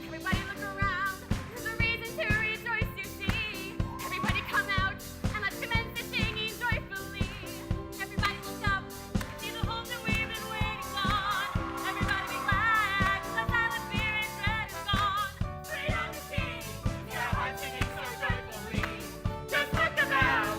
Everybody look around. There's a reason to rejoice, you see. Everybody come out and let's commence the singing joyfully. Everybody look up. See the hope that we've been waiting on. Everybody be glad. The silent fear and dread is gone. Freedom is king. Hear our hearts singing so joyfully. Just look around.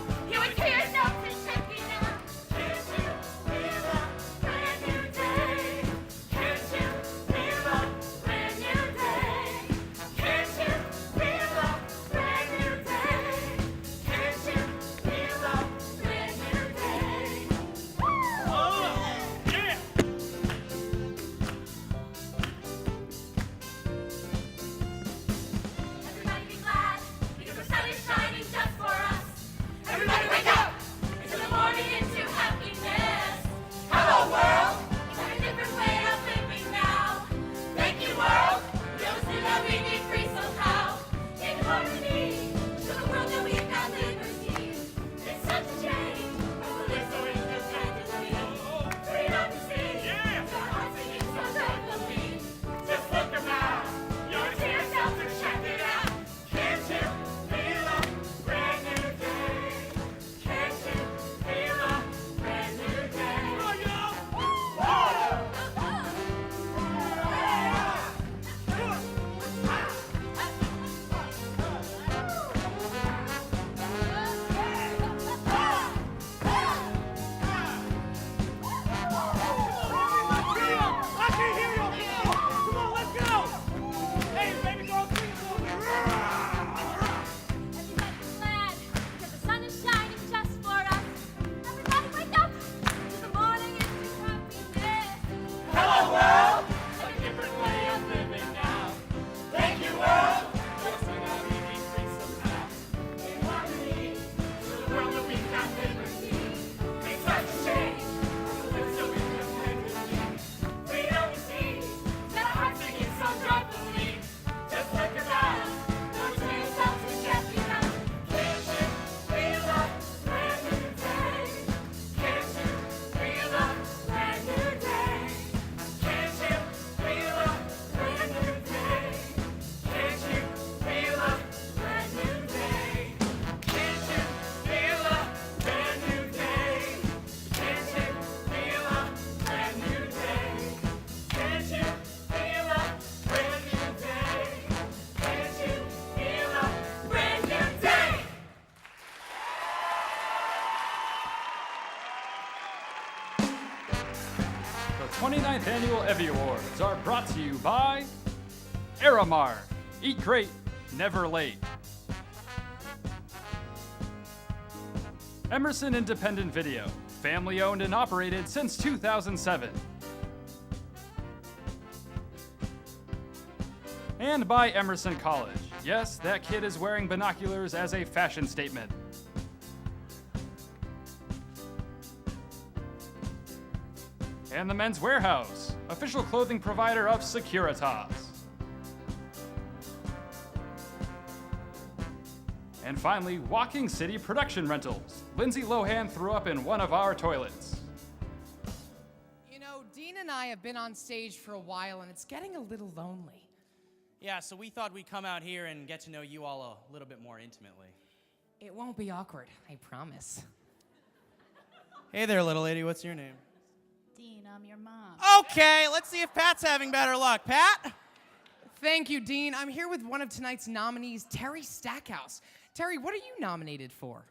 29th Annual EVVY Awards are brought to you by Aramark. Eat great, never late. Emerson Independent Video, family owned and operated since 2007. And by Emerson College. Yes, that kid is wearing binoculars as a fashion statement. And the Men's Warehouse, official clothing provider of Securitas. And finally, Walking City Production Rentals. Lindsay Lohan threw up in one of our toilets. You know, Dean and I have been on stage for a while, and it's getting a little lonely. Yeah, so we thought we'd come out here and get to know you all a little bit more intimately. It won't be awkward, I promise. Hey there, little lady. What's your name? Dean, I'm your mom. Okay, let's see if Pat's having better luck. Pat? Thank you, Dean. I'm here with one of tonight's nominees, Terry Stackhouse. Terry, what are you nominated for?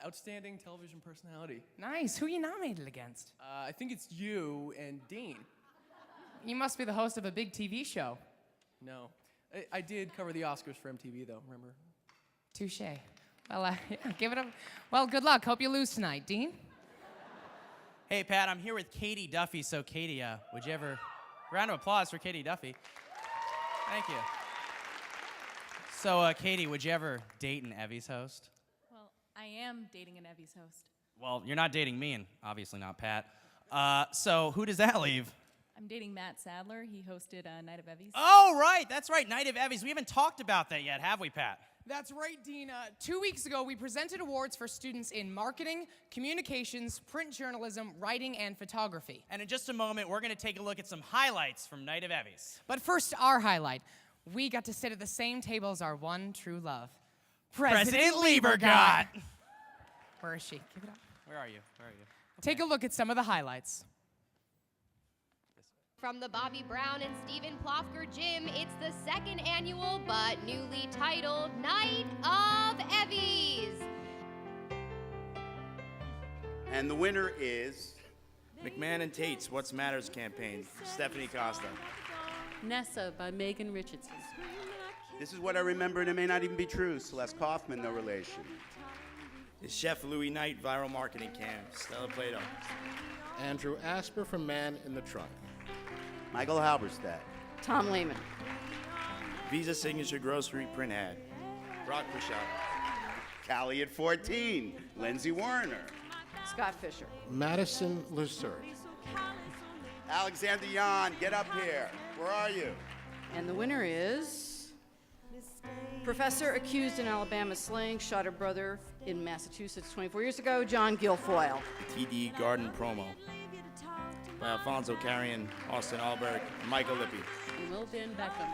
Outstanding television personality. Nice. Who are you nominated against? I think it's you and Dean. You must be the host of a big TV show. No. I did cover the Oscars for MTV, though, remember? Touche. Well, yeah, give it a... Well, good luck. Hope you lose tonight. Dean? Hey, Pat, I'm here with Katie Duffy. So, Katie, would you ever... Round of applause for Katie Duffy. Thank you. So, Katie, would you ever date an EVVY's host? Well, I am dating an EVVY's host. Well, you're not dating me, and obviously not Pat. So, who does that leave? I'm dating Matt Sadler. He hosted Night of EVVY's. Oh, right. That's right. Night of EVVY's. We haven't talked about that yet, have we, Pat? That's right, Dean. 2 weeks ago, we presented awards for students in marketing, communications, print journalism, writing, and photography. And in just a moment, we're going to take a look at some highlights from Night of EVVY's. But first, our highlight. We got to sit at the same table as our one true love. President Liebergott. Where is she? Give it up. Where are you? Where are you? Take a look at some of the highlights. From the Bobby Brown and Stephen Plofker Gym, it's the second annual but newly titled Night of EVVY's. And the winner is McMahon and Tate's What's Matters campaign, Stephanie Costa. Nessa by Megan Richardson. This is what I remember, and it may not even be true. Celeste Kaufman, no relation. The Chef Louis Knight viral marketing camp, Stella Plato. Andrew Asper from Man in the Truck. Michael Halberstadt. Tom Lehman. Visa Signature Grocery Print Ad. Brock Bouchard. Callie at 14. Lindsay Warner. Scott Fisher. Madison Lessert. Alexander Yan, get up here. Where are you? And the winner is Professor accused in Alabama slaying shot her brother in Massachusetts 24 years ago, John Guilfoyle. TD Garden promo by Alfonso Carrion, Austin Alberg, and Michael Lippi. And Will Dan Beckham.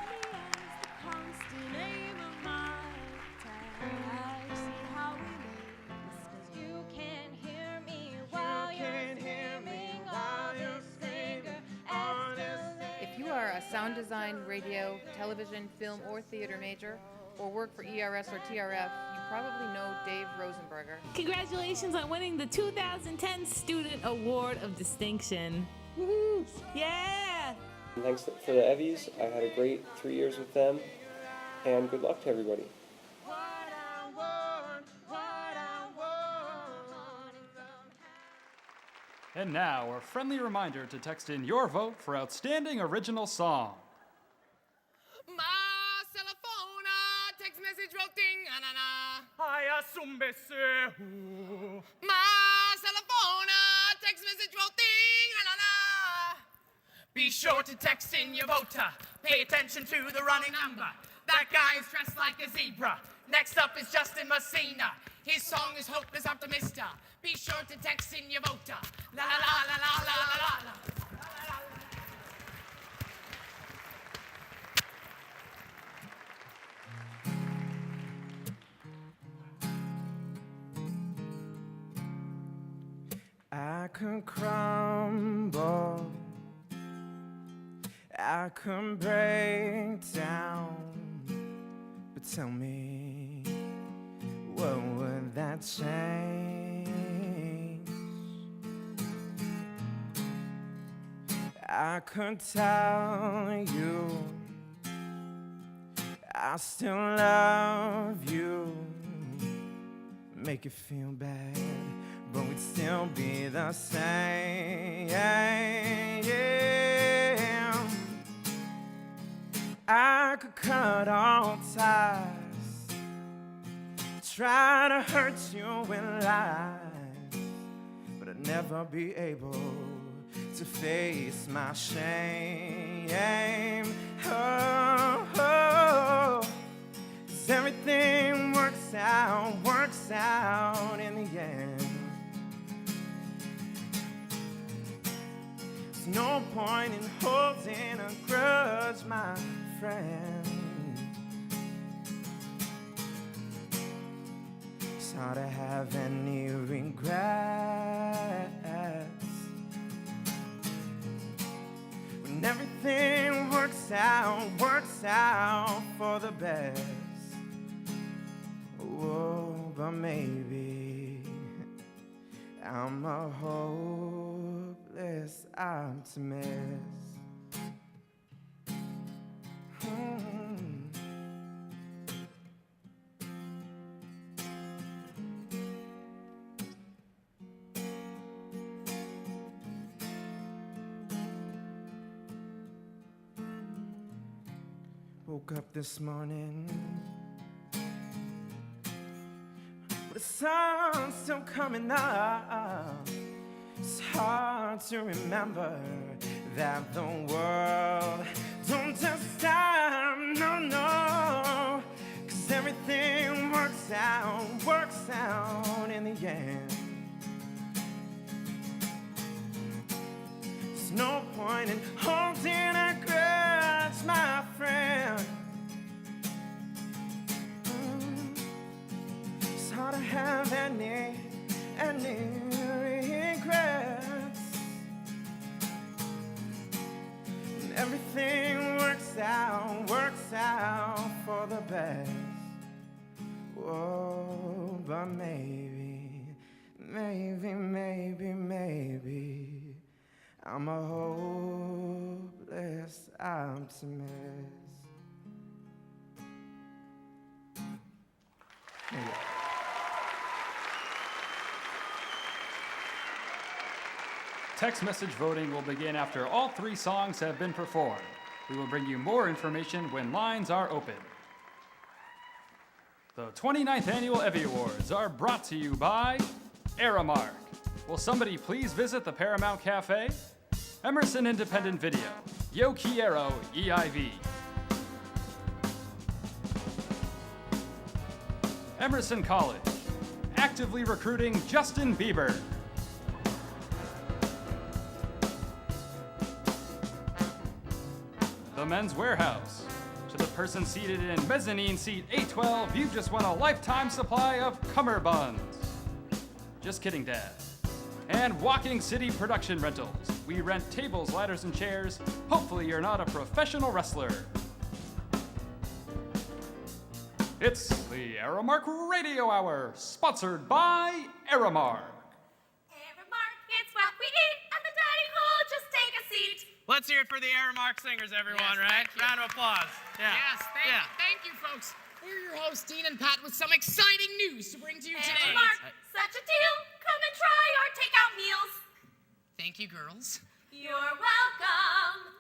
If you are a sound design, radio, television, film, or theater major, or work for ERS or TRF, you probably know Dave Rosenberger. Congratulations on winning the 2010 Student Award of Distinction. Woohoo! Yeah! Thanks for the EVVY's. I had a great 3 years with them, and good luck to everybody. And now, a friendly reminder to text in your vote for Outstanding Original Song. Ma telefona, text message voting, anana. I assume Ma telefona, text message voting, anana. Be sure to text in your voter. Pay attention to the running number. That guy is dressed like a zebra. Next up is Justin Messina. His song is Hopeless Optimista. Be sure to text in your voter. La la la la la la la la. I could crumble, I could break down, but tell me, what would that change? I could tell you I still love you, make you feel bad, but we'd still be the same. I could cut all ties, try to hurt you in lies, but I'd never be able to face my shame. Oh, oh, 'cause everything works out in the end. There's no point in holding a grudge, my friend. It's hard to have any regrets when everything works out for the best. Whoa, but maybe I'm a hopeless optimist. Woke up this morning, but the sun's still coming up. It's hard to remember that the world don't just stop, no, 'cause everything works out in the end. There's no point in holding a grudge, my friend. It's hard to have any regrets. And everything works out for the best. Whoa, but maybe I'm a hopeless optimist. There you go. Text message voting will begin after all 3 songs have been performed. We will bring you more information when lines are open. The 29th Annual EVVY Awards are brought to you by Aramark. Will somebody please visit the Paramount Cafe? Emerson Independent Video. Yo Quiero EIV. Emerson College. Actively recruiting Justin Bieber. The Men's Warehouse. To the person seated in mezzanine seat 812, you've just won a lifetime supply of cummerbunds. Just kidding, Dad. And Walking City Production Rentals. We rent tables, ladders, and chairs. Hopefully you're not a professional wrestler. It's the Aramark Radio Hour, sponsored by Aramark. Aramark, it's what we eat at the dining hall. Just take a seat. Let's hear it for the Aramark singers, everyone, Yes, right? thank you. Round of applause. Yeah. Yes, thank you, folks. We're your hosts, Dean and Pat, with some exciting news to bring to you today. Aramark, such a deal. Come and try our takeout meals. Thank you, girls. You're welcome.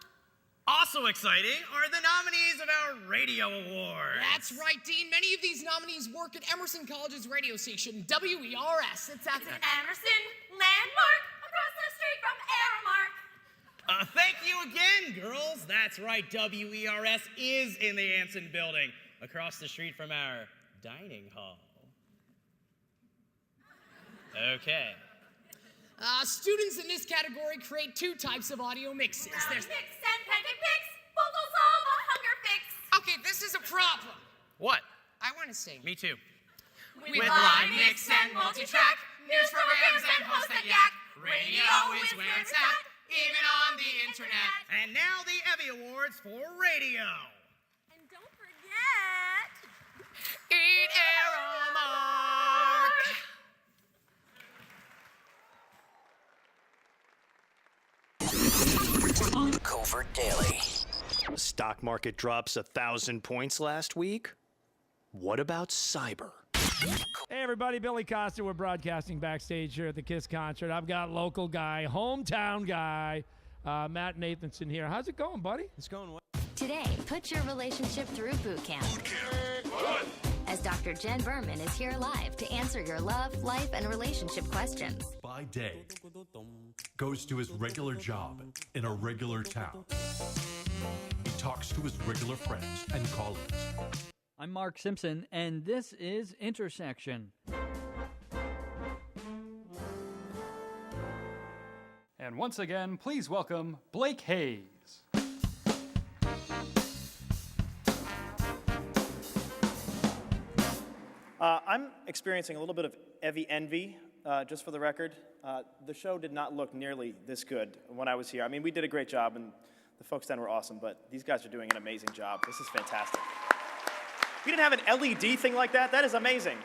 Also exciting are the nominees of our radio awards. That's right, Dean. Many of these nominees work at Emerson College's radio station, WERS. It's at It's an Emerson landmark across the street from Aramark. Thank you again, girls. That's right, WERS is in the Anson building, across the street from our dining hall. Okay. Students in this category create 2 types of audio mixes. There's mix and pancake mix. Vocal solve a hunger fix. Okay, this is a problem. What? I want to sing. Me too. With live mix and multi-track, news programs and hosts that yak. Radio is where it's at, even on the internet. And now the EVVY Awards for radio. And don't forget, Eat Aramark. On over daily. Stock market drops 1,000 points last week? What about cyber? Hey everybody, Billy Costa. We're broadcasting backstage here at the KISS concert. I've got local guy, hometown guy, Matt Nathanson here. How's it going, buddy? It's going well. Today, put your relationship through boot camp. As Dr. Jen Berman is here live to answer your love, life, and relationship questions. By day, goes to his regular job in a regular town. He talks to his regular friends and colleagues. I'm Mark Simpson, and this is Intersection. And once again, please welcome Blake Hayes. I'm experiencing a little bit of EVVY envy, just for the record. The show did not look nearly this good when I was here. I mean, we did a great job, and the folks then were awesome, but these guys are doing an amazing job. This is fantastic. We didn't have an LED thing like that. That is amazing.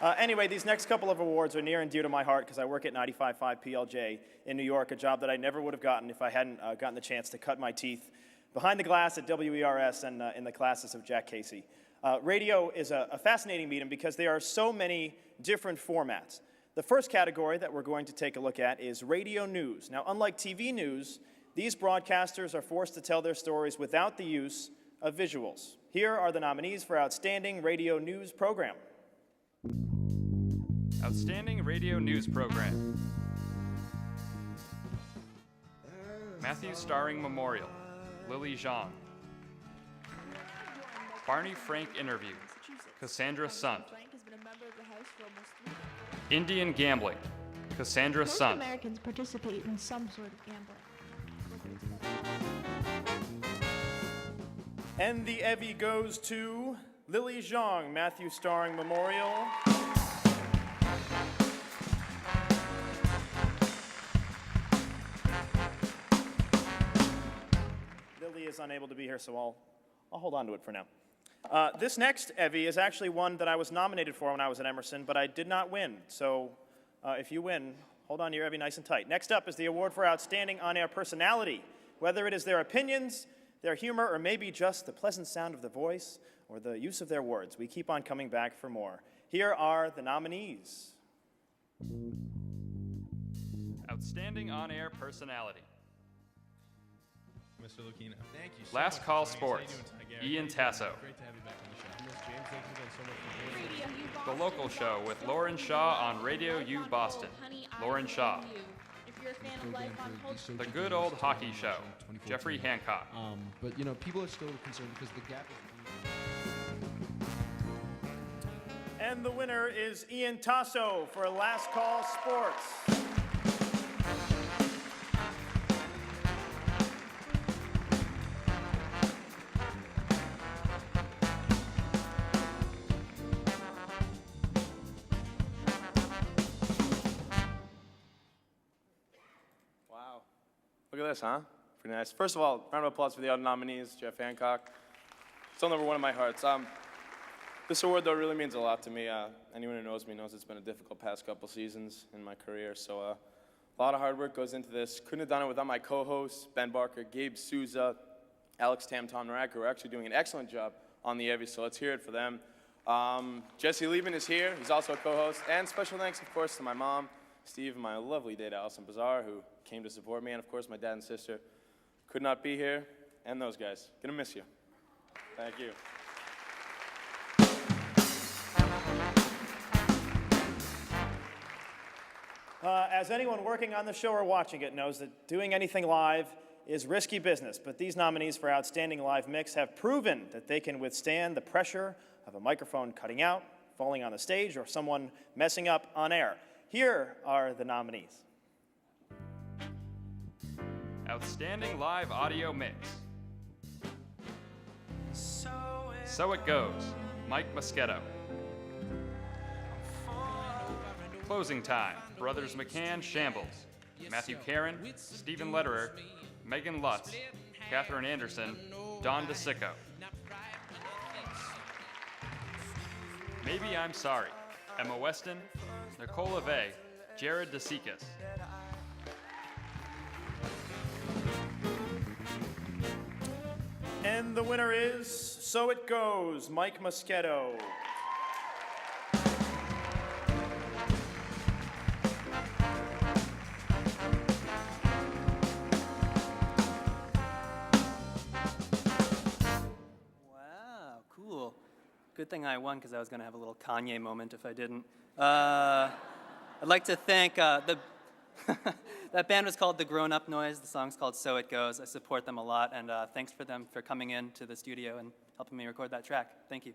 Anyway, these next couple of awards are near and dear to my heart because I work at 95.5 PLJ in New York, a job that I never would have gotten if I hadn't gotten the chance to cut my teeth behind the glass at WERS and in the classes of Jack Casey. Radio is a fascinating medium because there are so many different formats. The first category that we're going to take a look at is radio news. Now, unlike TV news, these broadcasters are forced to tell their stories without the use of visuals. Here are the nominees for Outstanding Radio News Program. Outstanding Radio News Program. Matthew Starring Memorial, Lily Zhang. Barney Frank Interview, Cassandra Sunt. Indian Gambling, Cassandra Most Sunt. Americans participate in some sort of gambling. And the EVVY goes to Lily Zhang, Matthew Starring Memorial. Lily is unable to be here, so I'll hold on to it for now. This next EVVY is actually one that I was nominated for when I was at Emerson, but I did not win. So if you win, hold on to your EVVY nice and tight. Next up is the award for Outstanding On-Air Personality. Whether it is their opinions, their humor, or maybe just the pleasant sound of the voice or the use of their words, we keep on coming back for more. Here are the nominees. Outstanding On-Air Personality. Mr. Lucchino. Thank you so Last much Call for joining us. How you Sports, doing tonight, Gary? Ian Tasso. Great to have you back on the show. Miss James, thank you again so much for joining us. The Local Show with Lauren Shaw on Radio U Boston. Lauren Shaw. The Good Old Hockey Show, Jeffrey Hancock. But you know, people are still concerned because the gap is. And the winner is Ian Tasso for Last Call Sports. Wow. Look at this, huh? Pretty nice. First of all, round of applause for the other nominees, Jeff Hancock. Still number one in my heart. This award, though, really means a lot to me. Anyone who knows me knows it's been a difficult past couple seasons in my career, so a lot of hard work goes into this. Couldn't have done it without my co-hosts, Ben Barker, Gabe Souza, Alex Tam, Tom Narak, who are actually doing an excellent job on the EVVY, so let's hear it for them. Jesse Lieben is here. He's also a co-host. And special thanks, of course, to my mom, Steve, and my lovely dad, Allison Bazar, who came to support me, and of course, my dad and sister could not be here, and those guys. Gonna miss you. Thank you. As anyone working on the show or watching it knows that doing anything live is risky business, but these nominees for Outstanding Live Mix have proven that they can withstand the pressure of a microphone cutting out, falling on the stage, or someone messing up on air. Here are the nominees. Outstanding Live Audio Mix. So It Goes, Mike Moschetto. Closing Time, Brothers McCann Shambles, Matthew Caron, Stephen Lederer, Megan Lutz, Catherine Anderson, Don DeSicco. Maybe I'm Sorry, Emma Weston, Nicole LeVay, Jared DeSikis. And the winner is So It Goes, Mike Moschetto. Wow, cool. Good thing I won because I was going to have a little Kanye moment if I didn't. I'd like to thank that band was called The Grown Up Noise. The song's called So It Goes. I support them a lot, and thanks for them for coming in to the studio and helping me record that track. Thank you.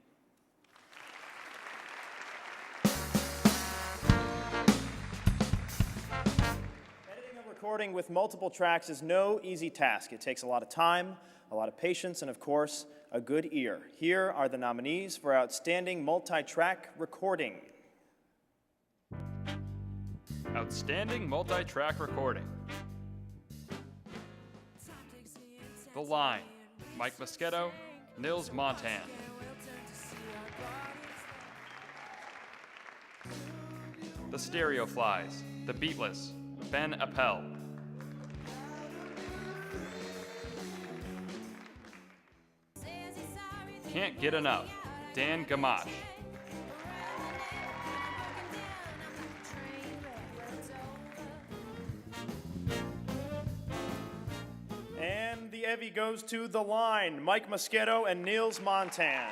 Editing a recording with multiple tracks is no easy task. It takes a lot of time, a lot of patience, and of course, a good ear. Here are the nominees for Outstanding Multi-Track Recording. Outstanding multi-track recording. The Line, Mike Moschetto, Nils Montan. The Stereo Flies, The Beatless, Ben Appel. Can't Get Enough, Dan Gamache. And the EVVY goes to The Line, Mike Moschetto and Nils Montan.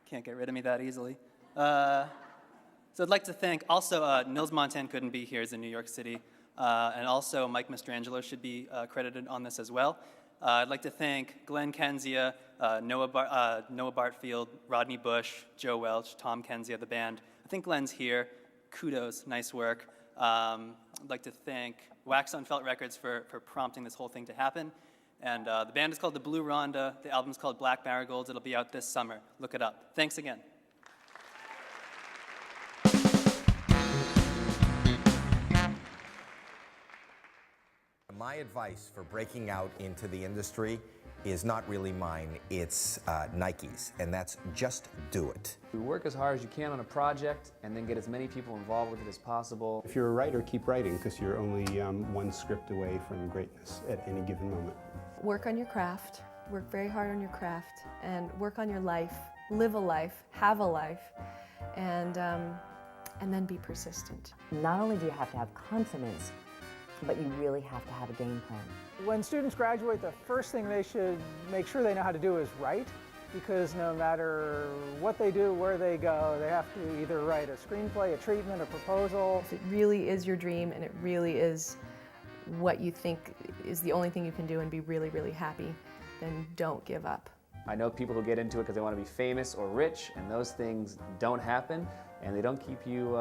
Can't get rid of me that easily. So I'd like to thank also Nils Montan couldn't be here, he's in New York City, and also Mike Mastrangelo should be credited on this as well. I'd like to thank Glenn Kenzia, Noah Bartfield, Rodney Bush, Joe Welch, Tom Kenzia, the band. I think Glenn's here. Kudos, nice work. I'd like to thank Wax on Felt Records for prompting this whole thing to happen. And the band is called The Blue Ronda. The album's called Black Marigolds. It'll be out this summer. Look it up. Thanks again. My advice for breaking out into the industry is not really mine, it's Nike's, and that's just do it. We work as hard as you can on a project and then get as many people involved with it as possible. If you're a writer, keep writing because you're only one script away from greatness at any given moment. Work on your craft, work very hard on your craft, and work on your life, live a life, have a life, and then be persistent. Not only do you have to have confidence, but you really have to have a game plan. When students graduate, the first thing they should make sure they know how to do is write, because no matter what they do, where they go, they have to either write a screenplay, a treatment, a proposal. If it really is your dream and it really is what you think is the only thing you can do and be really, really happy, then don't give up. I know people who get into it because they want to be famous or rich, and those things don't happen, and they don't keep you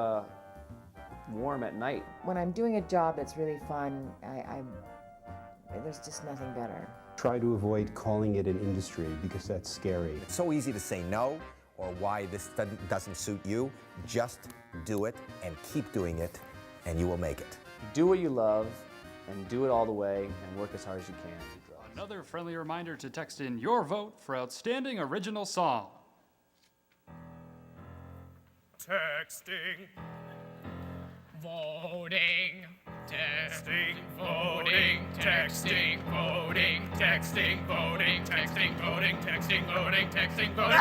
warm at night. When I'm doing a job that's really fun, there's just nothing better. Try to avoid calling it an industry because that's scary. It's so easy to say no or why this doesn't suit you. Just do it and keep doing it, and you will make it. Do what you love and do it all the way and work as hard as you can. Another friendly reminder to text in your vote for Outstanding Original Song. Texting. Voting, texting, voting, texting, voting, texting, voting, texting, voting, texting, voting, texting, voting.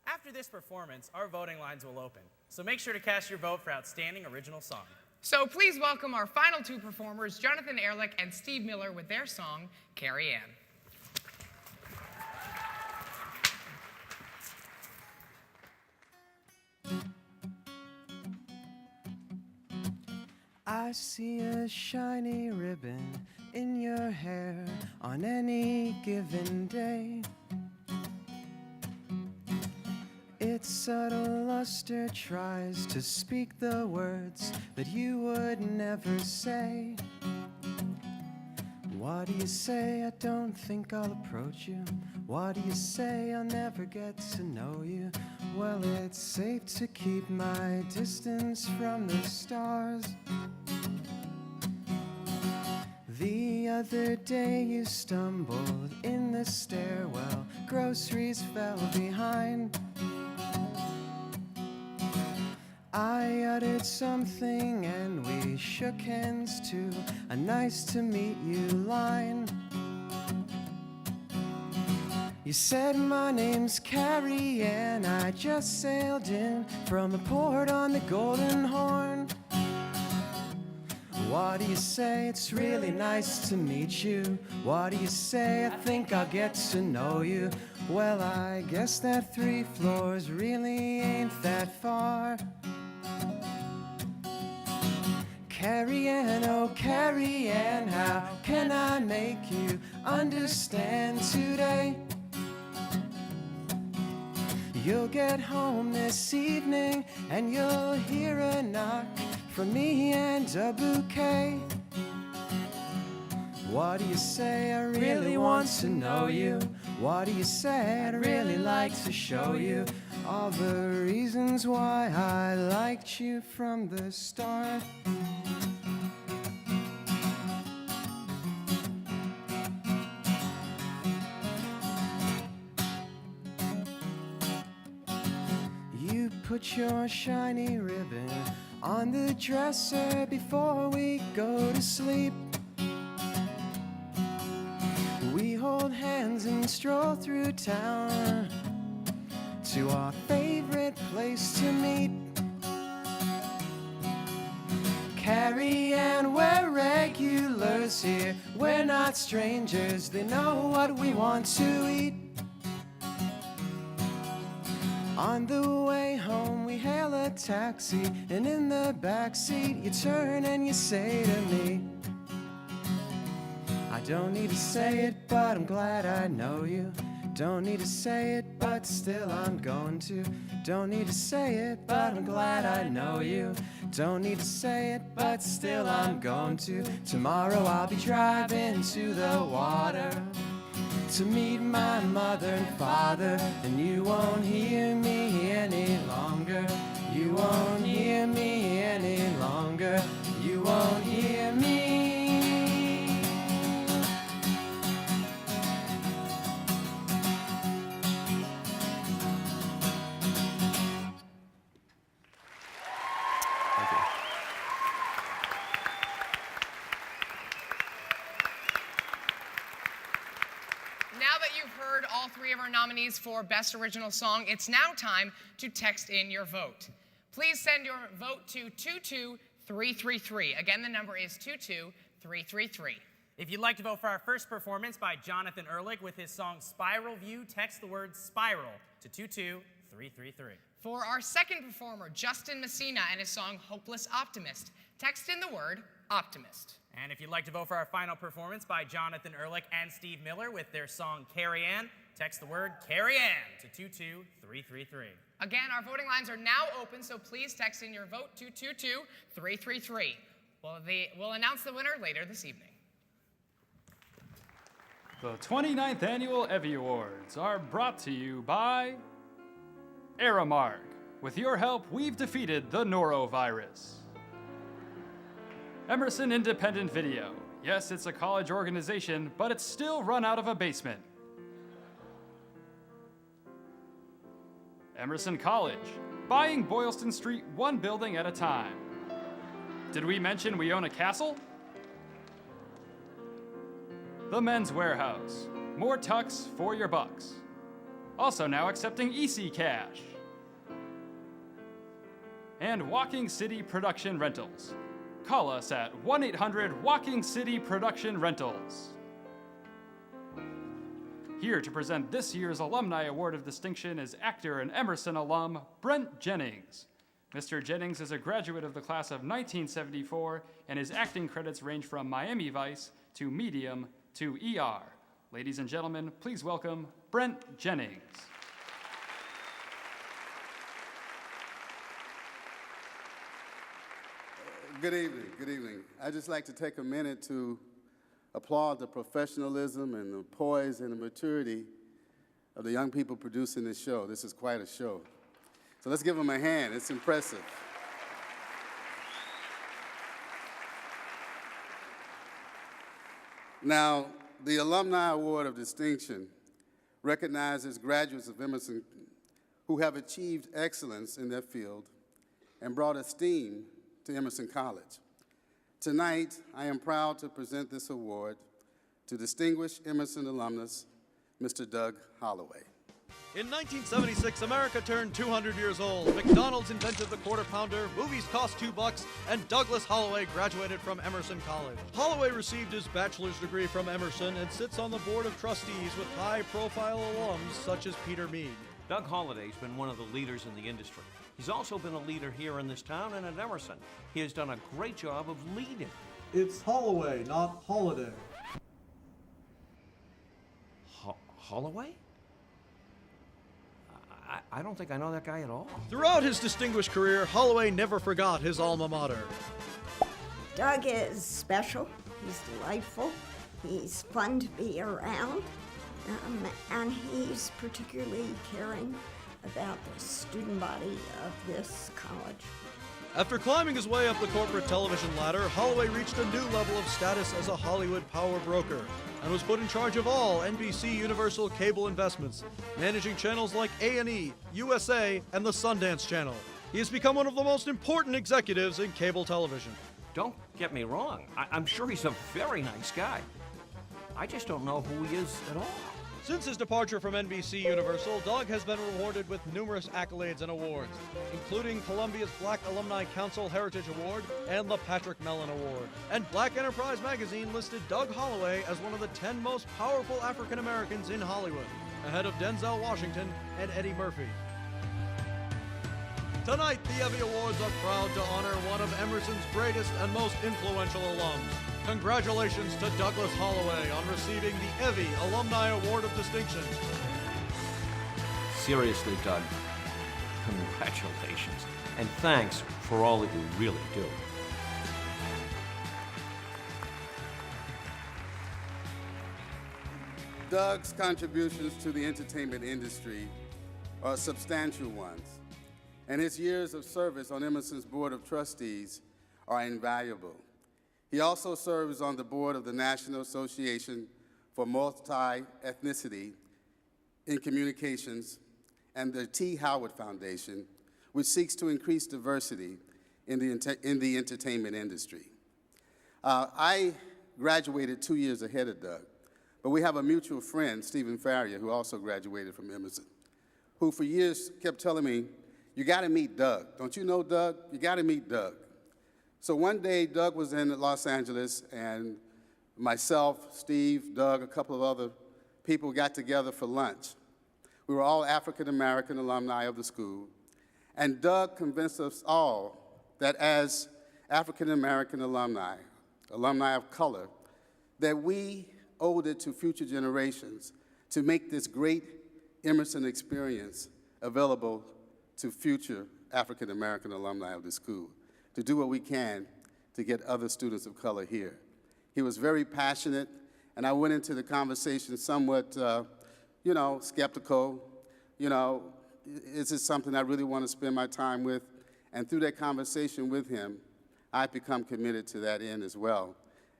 After this performance, our voting lines will open. So make sure to cast your vote for Outstanding Original Song. So please welcome our final two performers, Jonathan Ehrlich and Steve Miller, with their song, Carrie Ann. I see a shiny ribbon in your hair on any given day. Its subtle luster tries to speak the words that you would never say. What do you say? I don't think I'll approach you. What do you say? I'll never get to know you. Well, it's safe to keep my distance from the stars. The other day you stumbled in the stairwell, groceries fell behind. said something and we shook hands to a nice to meet you line. You said my name's Carrie and I just sailed in from a port on the Golden Horn. What do you say? It's really nice to meet you. What do you say? I think I'll get to know you. Well, I guess that 3 floors really ain't that far. Carrie Ann, oh Carrie Ann, how can I make you understand today? You'll get home this evening and you'll hear a knock from me and a bouquet. What do you say? I really want to know you. What do you say? I'd really like to show you all the reasons why I liked you from the start. You put your shiny ribbon on the dresser before we go to sleep. We hold hands and stroll through town to our favorite place to meet. Carrie Ann, we're regulars here. We're not strangers. They know what we want to eat. On the way home, we hail a taxi, and in the backseat, you turn and you say to me, I don't need to say it, but I'm glad I know you. Don't need to say it, but still I'm going to. Don't need to say it, but I'm glad I know you. Don't need to say it, but still I'm going to. Tomorrow I'll be driving to the water to meet my mother and father, and you won't hear me any longer. You won't hear me any longer. You won't hear me. Now that you've heard all 3 of our nominees for Best Original Song, it's now time to text in your vote. Please send your vote to 22333. Again, the number is 22333. If you'd like to vote for our first performance by Jonathan Ehrlich with his song Spiral View, text the word Spiral to 22333. For our second performer, Justin Messina, and his song Hopeless Optimist, text in the word Optimist. And if you'd like to vote for our final performance by Jonathan Ehrlich and Steve Miller with their song Carrie Ann, text the word Carrie Ann to 22333. Again, our voting lines are now open, so please text in your vote to 22333. We'll announce the winner later this evening. The 29th Annual EVVY Awards are brought to you by Aramark. With your help, we've defeated the norovirus. Emerson Independent Video. Yes, it's a college organization, but it's still run out of a basement. Emerson College. Buying Boylston Street 1 building at a time. Did we mention we own a castle? The Men's Warehouse. More tucks for your bucks. Also now accepting EC Cash. And Walking City Production Rentals. Call us at 1-800 City Production Rentals. Here to present this year's Alumni Award of Distinction is actor and Emerson alum Brent Jennings. Mr. Jennings is a graduate of the class of 1974, and his acting credits range from Miami Vice to Medium to ER. Ladies and gentlemen, please welcome Brent Jennings. Good evening, good evening. I'd just like to take a minute to applaud the professionalism and the poise and the maturity of the young people producing this show. This is quite a show. So let's give them a hand, it's impressive. Now, the Alumni Award of Distinction recognizes graduates of Emerson who have achieved excellence in their field and brought esteem to Emerson College. Tonight, I am proud to present this award to distinguished Emerson alumnus, Mr. Doug Holloway. In 1976, America turned 200 years old. McDonald's invented the Quarter Pounder, movies cost $2, and Douglas Holloway graduated from Emerson College. Holloway received his bachelor's degree from Emerson and sits on the board of trustees with high-profile alums such as Peter Mead. Doug Holloway's been one of the leaders in the industry. He's also been a leader here in this town and at Emerson. He has done a great job of leading. It's Holloway, not Holiday. Holloway? I don't think I know that guy at all. Throughout his distinguished career, Holloway never forgot his alma mater. Doug is special. He's delightful. He's fun to be around. And he's particularly caring about the student body of this college. After climbing his way up the corporate television ladder, Holloway reached a new level of status as a Hollywood power broker and was put in charge of all NBC Universal cable investments, managing channels like A&E, USA, and the Sundance Channel. He has become one of the most important executives in cable television. Don't get me wrong. I'm sure he's a very nice guy. I just don't know who he is at all. Since his departure from NBC Universal, Doug has been rewarded with numerous accolades and awards, including Columbia's Black Alumni Council Heritage Award and the Patrick Mellon Award. And Black Enterprise magazine listed Doug Holloway as one of the 10 most powerful African Americans in Hollywood, ahead of Denzel Washington and Eddie Murphy. Tonight, the EVVY Awards are proud to honor one of Emerson's greatest and most influential alums. Congratulations to Douglas Holloway on receiving the EVVY Alumni Award of Distinction. Seriously, Doug, congratulations. And thanks for all that you really do. Doug's contributions to the entertainment industry are substantial ones, and his years of service on Emerson's Board of Trustees are invaluable. He also serves on the board of the National Association for Multi-Ethnicity in Communications and the T. Howard Foundation, which seeks to increase diversity in the entertainment industry. I graduated 2 years ahead of Doug, but we have a mutual friend, Stephen Farrier, who also graduated from Emerson, who for years kept telling me, "You gotta meet Doug. Don't you know Doug? You gotta meet Doug." So one day, Doug was in Los Angeles, and myself, Steve, Doug, a couple of other people got together for lunch. We were all African-American alumni of the school, and Doug convinced us all that as African-American alumni of color, that we owed it to future generations to make this great Emerson experience available to future African-American alumni of the school, to do what we can to get other students of color here. He was very passionate, and I went into the conversation somewhat, skeptical. Is this something I really want to spend my time with? And through that conversation with him, I've become committed to that end as well,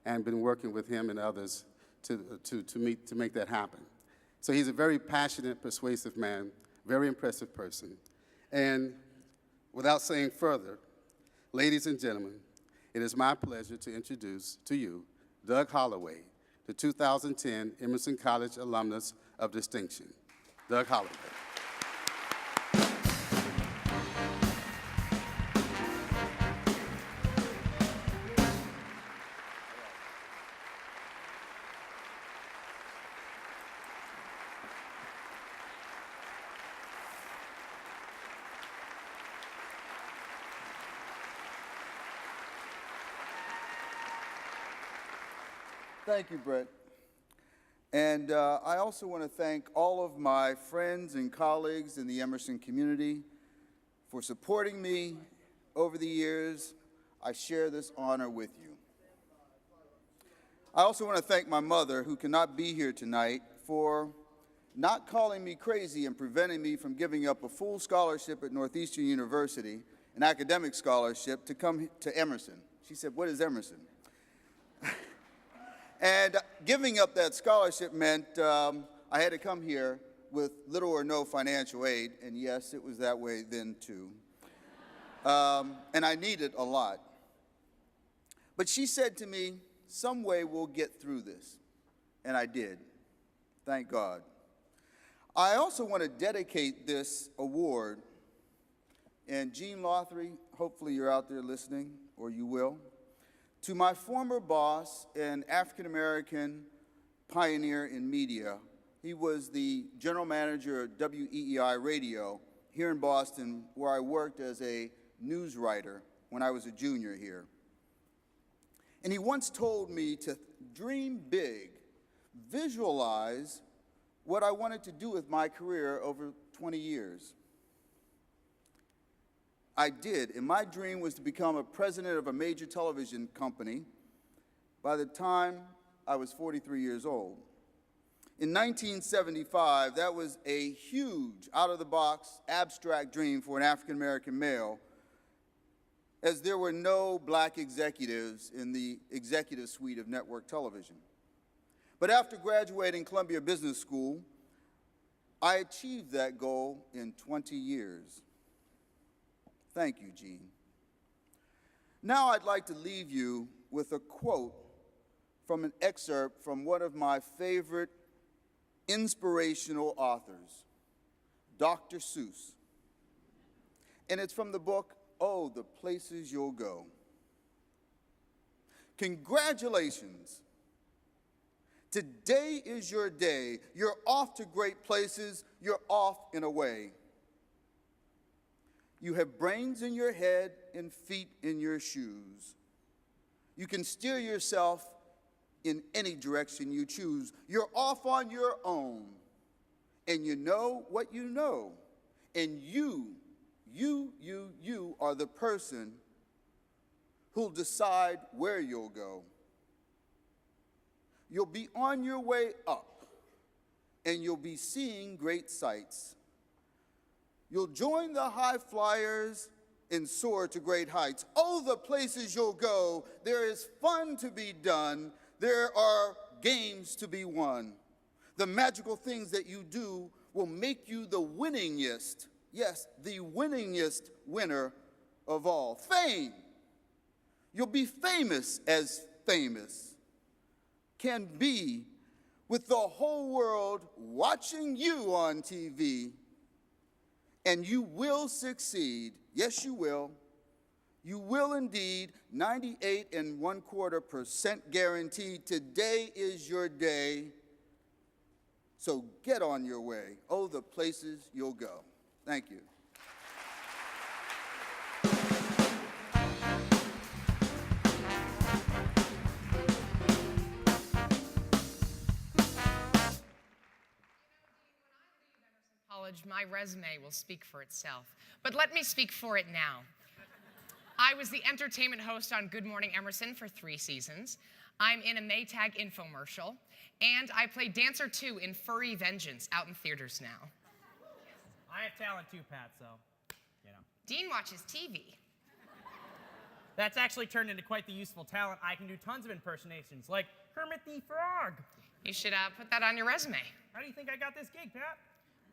and been working with him and others to make that happen. So he's a very passionate, persuasive man, very impressive person. And without saying further, ladies and gentlemen, it is my pleasure to introduce to you Doug Holloway, the 2010 Emerson College Alumnus of Distinction. Doug Holloway. Thank you, Brett. And I also want to thank all of my friends and colleagues in the Emerson community for supporting me over the years. I share this honor with you. I also want to thank my mother, who cannot be here tonight, for not calling me crazy and preventing me from giving up a full scholarship at Northeastern University, an academic scholarship, to come to Emerson. She said, "What is Emerson?" And giving up that scholarship meant I had to come here with little or no financial aid, and yes, it was that way then too. and I need it a lot. But she said to me, some way we'll get through this. And I did. Thank God. I also want to dedicate this award, and Gene Lothry, hopefully you're out there listening, or you will, to my former boss, an African-American pioneer in media. He was the general manager of WEEI Radio here in Boston, where I worked as a news writer when I was a junior here. And he once told me to dream big, visualize what I wanted to do with my career over 20 years. I did, and my dream was to become a president of a major television company by the time I was 43 years old. In 1975, that was a huge, out-of-the-box, abstract dream for an African-American male, as there were no black executives in the executive suite of network television. But after graduating Columbia Business School, I achieved that goal in 20 years. Thank you, Gene. Now I'd like to leave you with a quote from an excerpt from one of my favorite inspirational authors, Dr. Seuss. And it's from the book, Oh, the Places You'll Go. Congratulations. Today is your day. You're off to great places. You're off in a way. You have brains in your head and feet in your shoes. You can steer yourself in any direction you choose. You're off on your own, and you know what you know. And you are the person who'll decide where you'll go. You'll be on your way up, and you'll be seeing great sights. You'll join the high flyers and soar to great heights. Oh, the places you'll go. There is fun to be done. There are games to be won. The magical things that you do will make you the winningest, yes, the winningest winner of all. Fame. You'll be famous as famous can be, with the whole world watching you on TV. And you will succeed. Yes, you will. You will indeed. 98.25% guaranteed. Today is your day. So get on your way. Oh, the places you'll go. Thank you. College, my resume will speak for itself. But let me speak for it now. I was the entertainment host on Good Morning Emerson for 3 seasons. I'm in a Maytag infomercial. And I play Dancer 2 in Furry Vengeance, out in theaters now. I have talent too, Pat, so, you know. Dean watches TV. That's actually turned into quite the useful talent. I can do tons of impersonations, like Kermit the Frog. You should put that on your resume. How do you think I got this gig, Pat?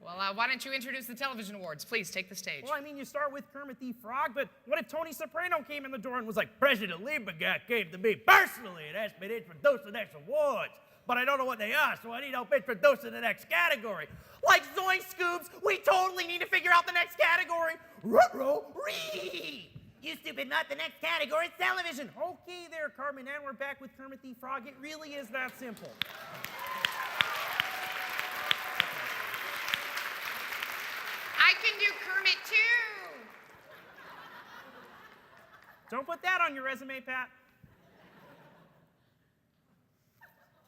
Well, why don't you introduce the television awards? Please, take the stage. Well, I mean, you start with Kermit the Frog, but what if Tony Soprano came in the door and was like, President Liebergat gave to me personally and asked me to introduce the next awards, but I don't know what they are, so I need help introducing the next category. Like Zoink Scoops, we totally need to figure out the next category. Ruh-roh-ree! You stupid nut, the next category is television. Okay there, Carmen, and we're back with Kermit the Frog. It really is that simple. I can do Kermit too. Don't put that on your resume, Pat.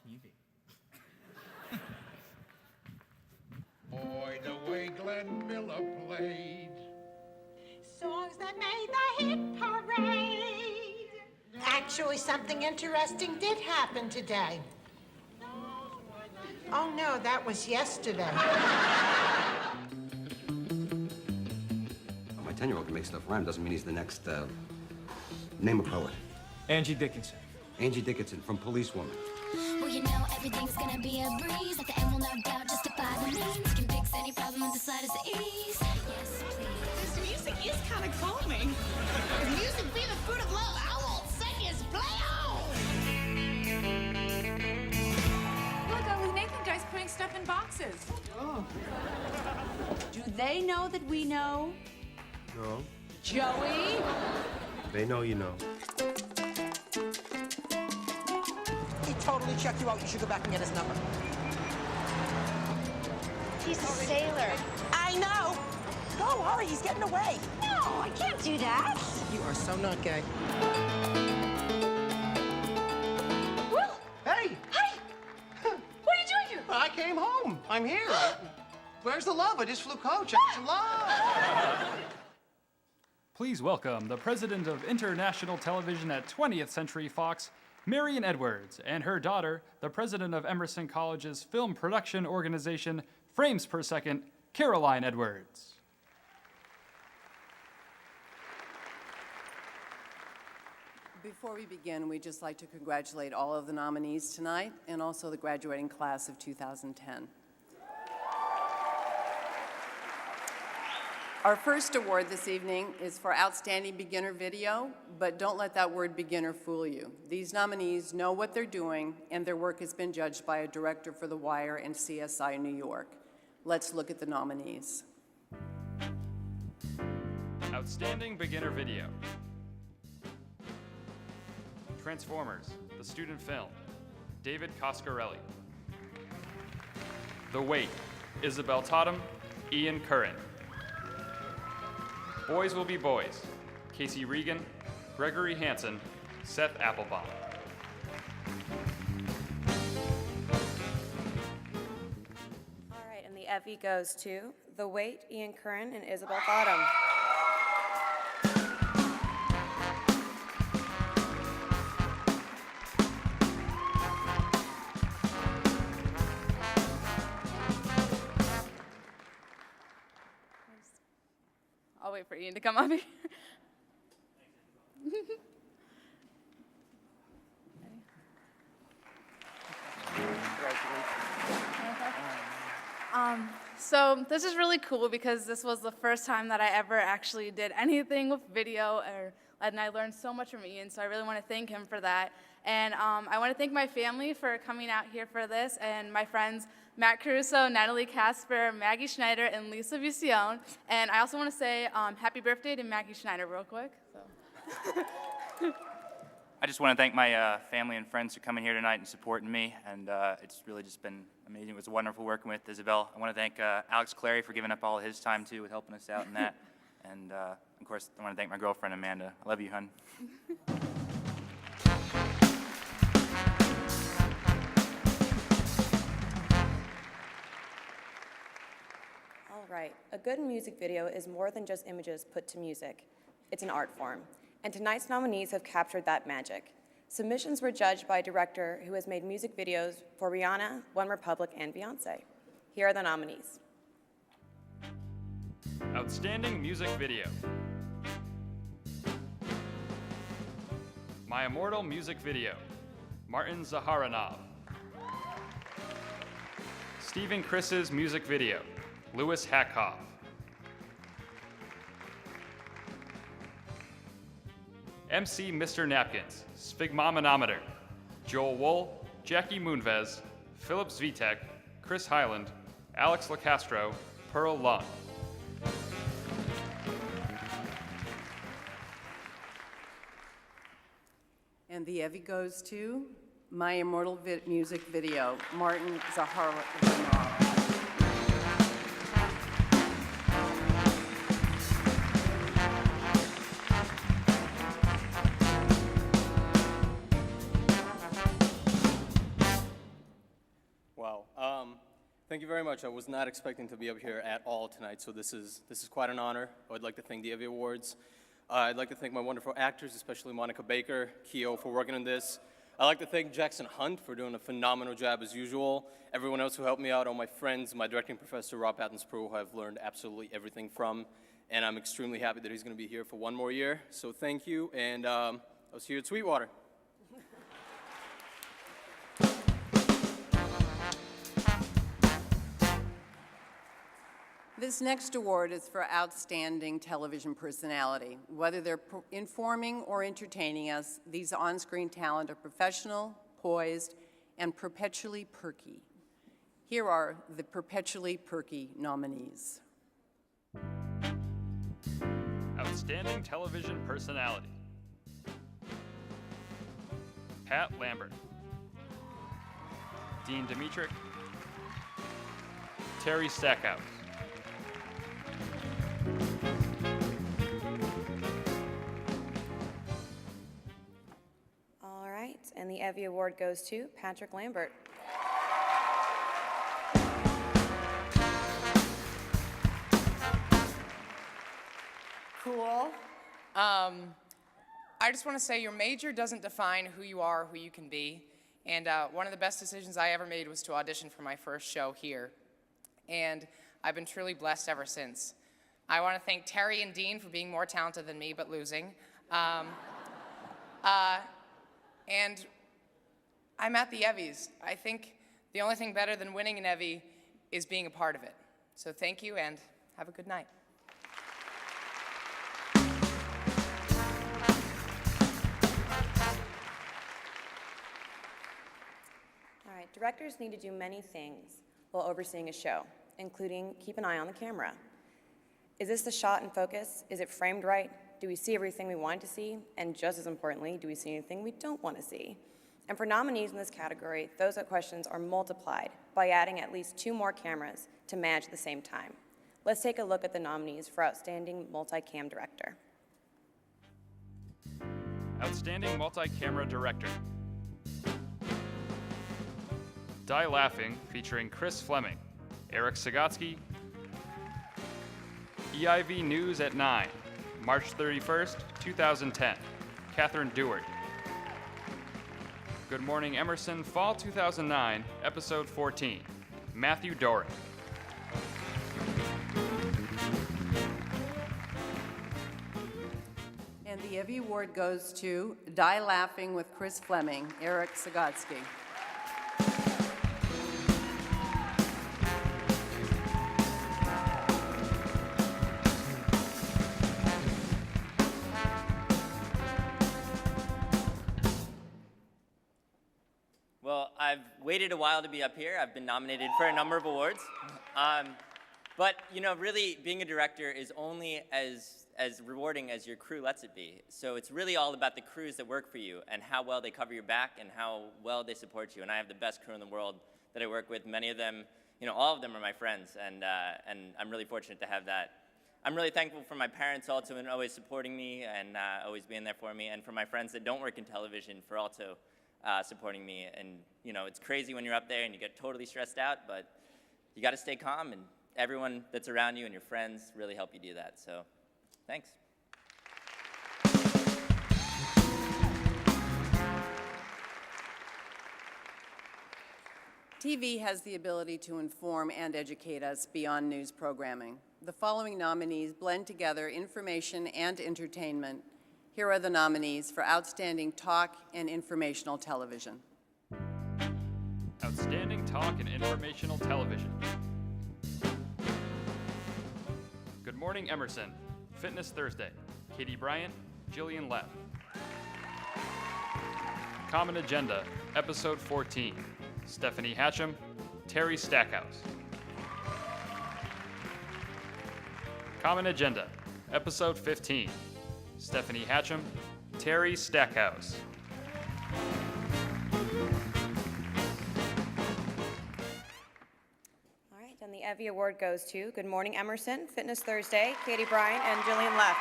TV. Boy, the way Glenn Miller played. Songs that made the hit parade. Actually, something interesting did happen today. Oh no, that was yesterday. My 10-year-old can make stuff rhyme. Doesn't mean he's the next, name a poet. Angie Dickinson. Angie Dickinson from Policewoman. Well, you know everything's gonna be a breeze. At the end, will no doubt justify the means. Can fix any problem with the slightest ease. Yes, please. Does music is kind of calming. If music be the fruit of love, I won't sing his play on. Look, Ugly Nathan guy's putting stuff in boxes. Oh. Do they know that we know? No. Joey? They know you know. He totally checked you out. You should go back and get his number. He's a sailor. I know. Go, hurry. He's getting away. No, I can't do that. You are so not gay. Will! Hey! Hi! What are you doing here? I came home. I'm here. Where's the love? I just flew coach. I need some love. Please welcome the president of international television at 20th Century Fox, Marion Edwards, and her daughter, the president of Emerson College's film production organization, Frames Per Second, Caroline Edwards. Before we begin, we'd just like to congratulate all of the nominees tonight and also the graduating class of 2010. Our first award this evening is for Outstanding Beginner Video, but don't let that word beginner fool you. These nominees know what they're doing, and their work has been judged by a director for The Wire and CSI New York. Let's look at the nominees. Outstanding Beginner Video. Transformers, the student film, David Coscarelli. The Wait, Isabel Totham, Ian Curran. Boys Will Be Boys, Casey Regan, Gregory Hansen, Seth Applebaum. All right, and the EVVY goes to The Wait, Ian Curran, and Isabel Totham. I'll wait for Ian to come up here. So this is really cool because this was the first time that I ever actually did anything with video, and I learned so much from Ian, so I really want to thank him for that. And I want to thank my family for coming out here for this, and my friends Matt Caruso, Natalie Casper, Maggie Schneider, and Lisa Visione. And I also want to say happy birthday to Maggie Schneider real quick. So. I just want to thank my family and friends for coming here tonight and supporting me, and it's really just been amazing. It was wonderful working with Isabel. I want to thank Alex Clary for giving up all of his time, too, with helping us out in that. And, of course, I want to thank my girlfriend, Amanda. I love you, hun. All right, a good music video is more than just images put to music. It's an art form. And tonight's nominees have captured that magic. Submissions were judged by a director who has made music videos for Rihanna, OneRepublic, and Beyonce. Here are the nominees. Outstanding Music Video. My Immortal Music Video, Martin Zaharanov. Stephen Chris's Music Video, Louis Hackhoff. MC Mr. Napkins, Sphygmomanometer, Joel Wool, Jackie Moonves, Philip Zvitek, Chris Hyland, Alex LaCastro, Pearl Lund. And the EVVY goes to My Immortal Music Video, Martin Zaharanov. Wow. Thank you very much. I was not expecting to be up here at all tonight, so this is quite an honor. I'd like to thank the EVVY Awards. I'd like to thank my wonderful actors, especially Monica Baker, Keo for working on this. I'd like to thank Jackson Hunt for doing a phenomenal job as usual. Everyone else who helped me out, all my friends, my directing professor, Rob Pattons-Pro, who I've learned absolutely everything from. And I'm extremely happy that he's going to be here for one more year. So thank you, and I'll see you at Sweetwater. This next award is for Outstanding Television Personality. Whether they're informing or entertaining us, these on-screen talent are professional, poised, and perpetually perky. Here are the perpetually perky nominees. Outstanding Television Personality. Pat Lambert. Dean Dimitrick. Terry Stackhouse. All right, and the EVVY Award goes to Patrick Lambert. Cool. I just want to say your major doesn't define who you are, who you can be. And one of the best decisions I ever made was to audition for my first show here. And I've been truly blessed ever since. I want to thank Terry and Dean for being more talented than me, but losing. And I'm at the EVVYs. I think the only thing better than winning an EVVY is being a part of it. So thank you and have a good night. All right, directors need to do many things while overseeing a show, including keep an eye on the camera. Is this the shot in focus? Is it framed right? Do we see everything we want to see? And just as importantly, do we see anything we don't want to see? And for nominees in this category, those questions are multiplied by adding at least 2 more cameras to manage at the same time. Let's take a look at the nominees for Outstanding Multicam Director. Outstanding Multi-Camera Director. Die Laughing, featuring Chris Fleming, Eric Sagotsky. EIV News at 9, March 31st, 2010, Catherine Dewart. Good Morning Emerson, Fall 2009, Episode 14, Matthew Doran. And the EVVY Award goes to Die Laughing with Chris Fleming, Eric Sagotsky. Well, I've waited a while to be up here. I've been nominated for a number of awards. But, you know, really being a director is only as rewarding as your crew lets it be. So it's really all about the crews that work for you and how well they cover your back and how well they support you. And I have the best crew in the world that I work with. Many of them, you know, all of them are my friends, and I'm really fortunate to have that. I'm really thankful for my parents also and always supporting me and always being there for me, and for my friends that don't work in television for also supporting me. And, you know, it's crazy when you're up there and you get totally stressed out, but you got to stay calm, and everyone that's around you and your friends really help you do that. So, thanks. TV has the ability to inform and educate us beyond news programming. The following nominees blend together information and entertainment. Here are the nominees for Outstanding Talk and Informational Television. Outstanding Talk and Informational Television. Good Morning Emerson, Fitness Thursday, Katie Bryant, Jillian Leff. Common Agenda, Episode 14, Stephanie Hatcham, Terry Stackhouse. Common Agenda, Episode 15, Stephanie Hatcham, Terry Stackhouse. All right, and the EVVY Award goes to Good Morning Emerson, Fitness Thursday, Katie Bryant, and Jillian Leff.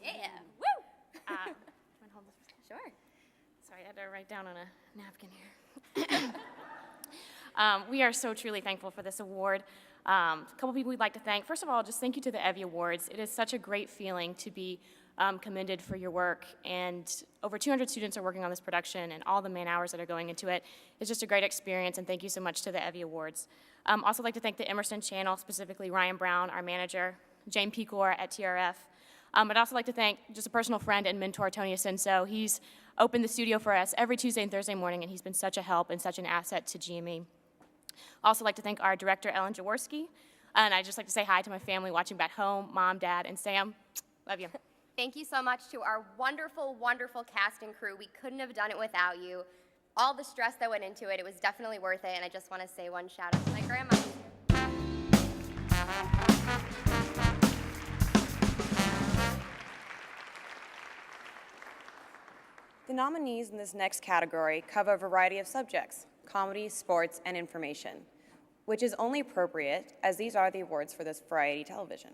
Yeah, woo! Wanna hold this? Sure. Sorry, I had to write down on a napkin here. We are so truly thankful for this award. A couple people we'd like to thank. First of all, just thank you to the EVVY Awards. It is such a great feeling to be commended for your work, and over 200 students are working on this production, and all the man hours that are going into it. It's just a great experience, and thank you so much to the EVVY Awards. Also like to thank the Emerson channel, specifically Ryan Brown, our manager, Jane Pecor at TRF, I'd also like to thank just a personal friend and mentor, Tony Asenso. He's opened the studio for us every Tuesday and Thursday morning, and he's been such a help and such an asset to GME. I'd also like to thank our director, Ellen Jaworski. And I'd just like to say hi to my family watching back home, Mom, Dad, and Sam. Love you. Thank you so much to our wonderful, wonderful cast and crew. We couldn't have done it without you. All the stress that went into it, it was definitely worth it. And I just want to say one shout out to my grandma. The nominees in this next category cover a variety of subjects: comedy, sports, and information, which is only appropriate as these are the awards for this variety television.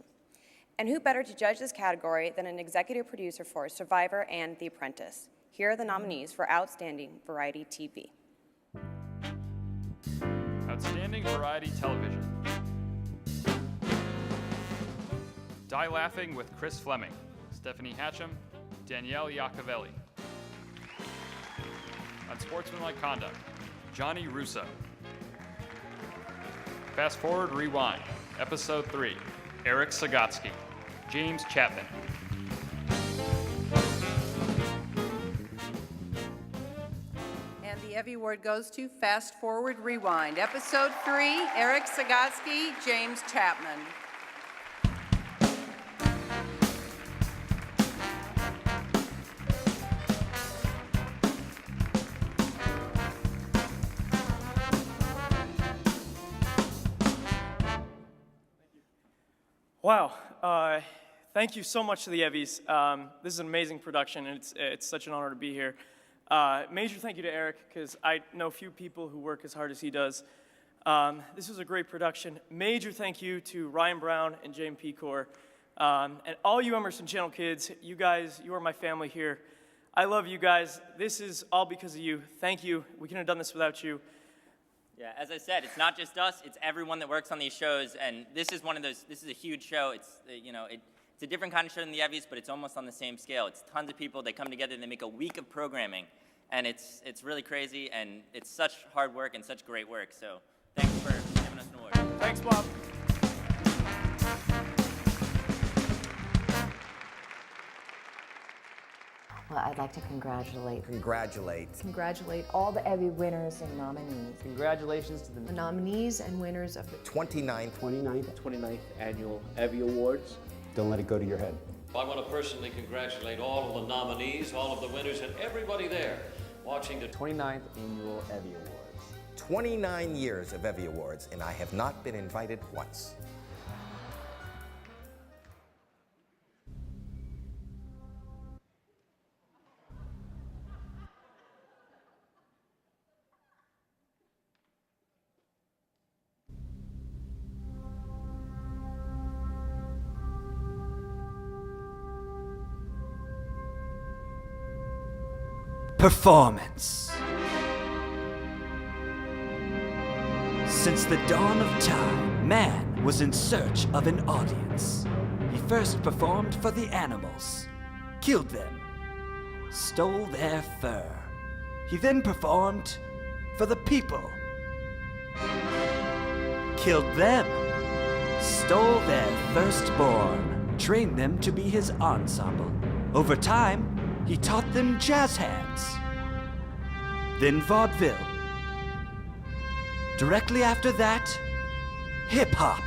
And who better to judge this category than an executive producer for Survivor and The Apprentice? Here are the nominees for Outstanding Variety TV. Outstanding Variety Television. Die Laughing with Chris Fleming, Stephanie Hatcham, Danielle Iacovelli. Unsportsmanlike Conduct, Johnny Russo. Fast Forward Rewind, Episode 3, Eric Sagatsky, James Chapman. And the EVVY Award goes to Fast Forward Rewind, Episode 3, Eric Sagatsky, James Chapman. Wow, thank you so much to the EVVYs. This is an amazing production, and it's such an honor to be here. Major thank you to Eric, because I know few people who work as hard as he does. This was a great production. Major thank you to Ryan Brown and James Pecor, and all you Emerson Channel kids. You guys, you are my family here. I love you guys. This is all because of you. Thank you. We couldn't have done this without you. Yeah, as I said, it's not just us, it's everyone that works on these shows, and this is one of those, this is a huge show. It's, it's a different kind of show than the EVVYs, but it's almost on the same scale. It's tons of people, they come together and they make a week of programming, and it's really crazy, and it's such hard work and such great work, so thanks for giving us an award. Thanks, Bob. Well, I'd like to congratulate all the EVVY winners and nominees. Congratulations to The nominees and winners of the 29th Annual EVVY Awards. Don't let it go to your head. I want to personally congratulate all of the nominees, all of the winners, and everybody there watching the 29th Annual EVVY Awards. 29 years of EVVY Awards, and I have not been invited once. Performance. Since the dawn of time, man was in search of an audience. He first performed for the animals, killed them, stole their fur. He then performed for the people, killed them, stole their firstborn, trained them to be his ensemble. Over time, he taught them jazz hands, then vaudeville. Directly after that, hip-hop.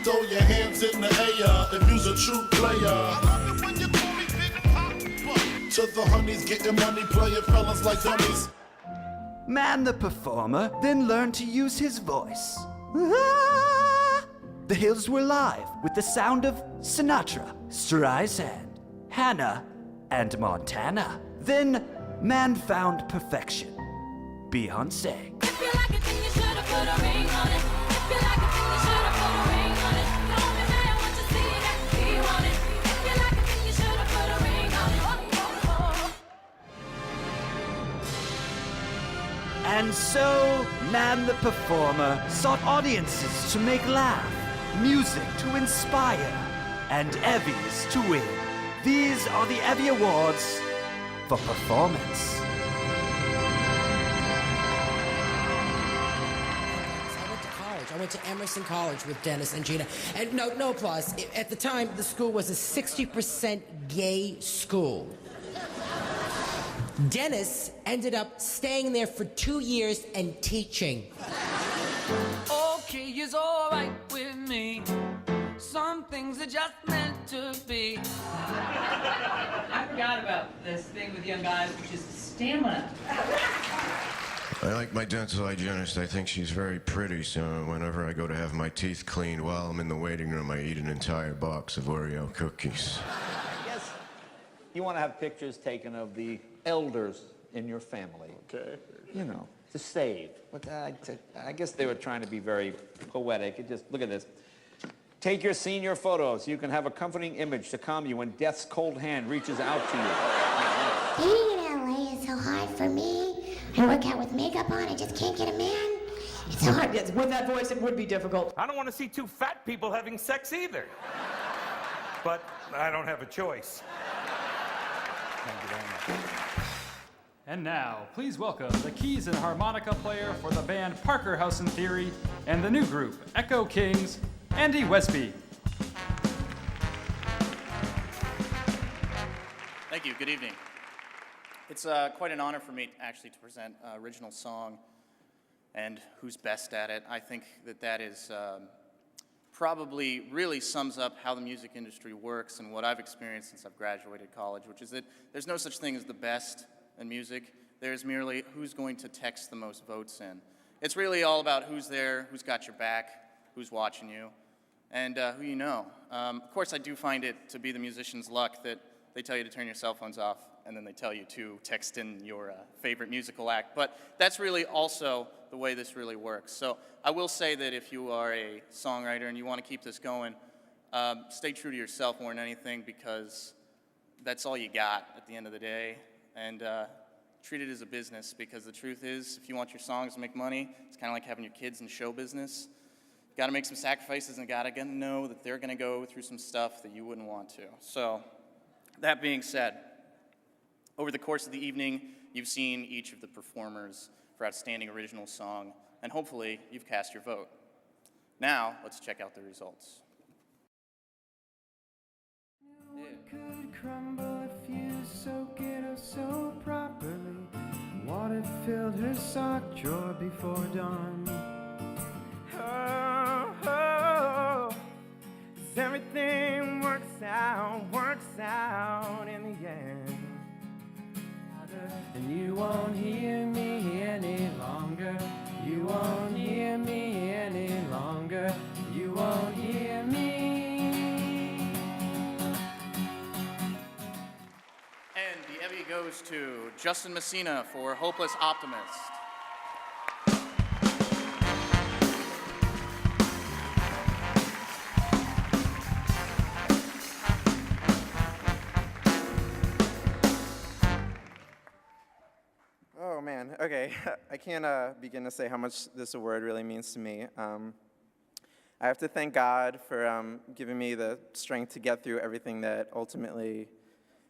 Throw your hands in the air if you's a true player. To the honeys, getting money, playing fellas like dummies. Man the performer then learned to use his voice. The hills were live with the sound of Sinatra, Streisand, Hannah, and Montana. Then man found perfection. Beyoncé. If you like it, then you should've put a ring on it. If you like it, then you should've put a ring on it. Don't be mad at what you see, that he want it. If you like it, then you should've put a ring on it. And so, man the performer sought audiences to make laugh, music to inspire, and EVVYs to win. These are the EVVY Awards for performance. I went to Emerson College with Dennis and Gina. And no applause. At the time, the school was a 60% gay school. Dennis ended up staying there for 2 years and teaching. Okay is alright with me. Some things are just meant to be. I forgot about this thing with young guys, which is stamina. I like my dental hygienist. I think she's very pretty, so whenever I go to have my teeth cleaned while I'm in the waiting room, I eat an entire box of Oreo cookies. I guess you want to have pictures taken of the elders in your family. Okay. You know, to save. But I guess they were trying to be very poetic. Just look at this. Take your senior photos. You can have a comforting image to calm you when death's cold hand reaches out to you. Being in LA is so hard for me. I work out with makeup on. I just can't get a man. It's so hard. With that voice, it would be difficult. I don't want to see two fat people having sex either. But I don't have a choice. Thank you very much. And now, please welcome the keys and harmonica player for the band Parker House and Theory and the new group Echo Kings, Andy Westby. Thank you. Good evening. It's quite an honor for me, actually, to present an original song and who's best at it. I think that is probably really sums up how the music industry works and what I've experienced since I've graduated college, which is that there's no such thing as the best in music. There's merely who's going to text the most votes in. It's really all about who's there, who's got your back, who's watching you, and who you know. Of course, I do find it to be the musician's luck that they tell you to turn your cell phones off, and then they tell you to text in your favorite musical act. But that's really also the way this really works. So I will say that if you are a songwriter and you want to keep this going, stay true to yourself more than anything, because that's all you got at the end of the day. And treat it as a business, because the truth is, if you want your songs to make money, it's kind of like having your kids in show business. You got to make some sacrifices, and got to know that they're going to go through some stuff that you wouldn't want to. So that being said, over the course of the evening, you've seen each of the performers for Outstanding Original Song, and hopefully you've cast your vote. Now, let's check out the results. Could crumble if you soak it oh so properly. Water filled her sock drawer before dawn. Oh, oh, 'cause everything works out in the end. And you won't hear me any longer. You won't hear me any longer. You won't hear me. And the EVVY goes to Justin Messina for Hopeless Optimist. Oh man, okay. I can't begin to say how much this award really means to me. I have to thank God for giving me the strength to get through everything that ultimately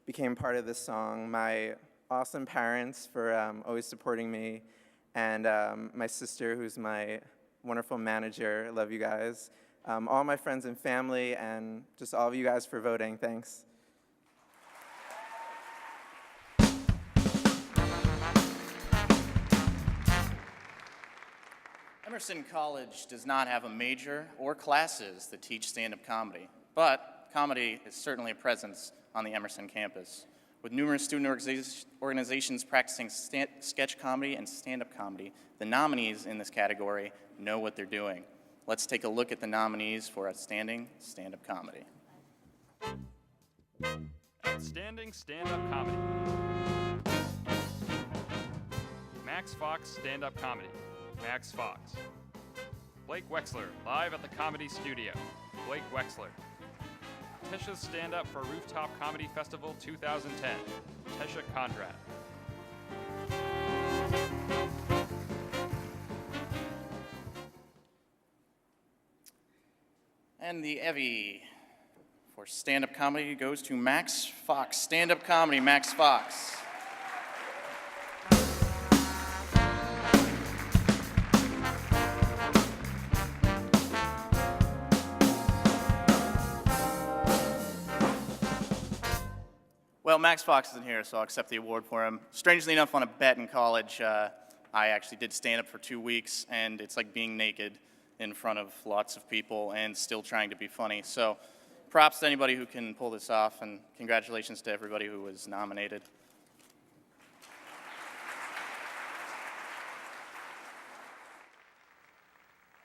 became part of this song. My awesome parents for always supporting me, and my sister, who's my wonderful manager. I love you guys. All my friends and family, and just all of you guys for voting. Thanks. Emerson College does not have a major or classes that teach stand-up comedy, but comedy is certainly a presence on the Emerson campus, with numerous student organizations practicing sketch comedy and stand-up comedy. The nominees in this category know what they're doing. Let's take a look at the nominees for Outstanding Stand-Up Comedy. Outstanding Stand-Up Comedy. Max Fox Stand-Up Comedy. Max Fox. Blake Wexler, live at the Comedy Studio. Blake Wexler. Tesha's Stand Up for Rooftop Comedy Festival 2010. Tesha Conrad. And the EVVY for stand-up comedy goes to Max Fox. Stand-up comedy, Max Fox. Well, Max Fox isn't here, so I'll accept the award for him. Strangely enough, on a bet in college, I actually did stand up for 2 weeks, and it's like being naked in front of lots of people and still trying to be funny. So props to anybody who can pull this off, and congratulations to everybody who was nominated.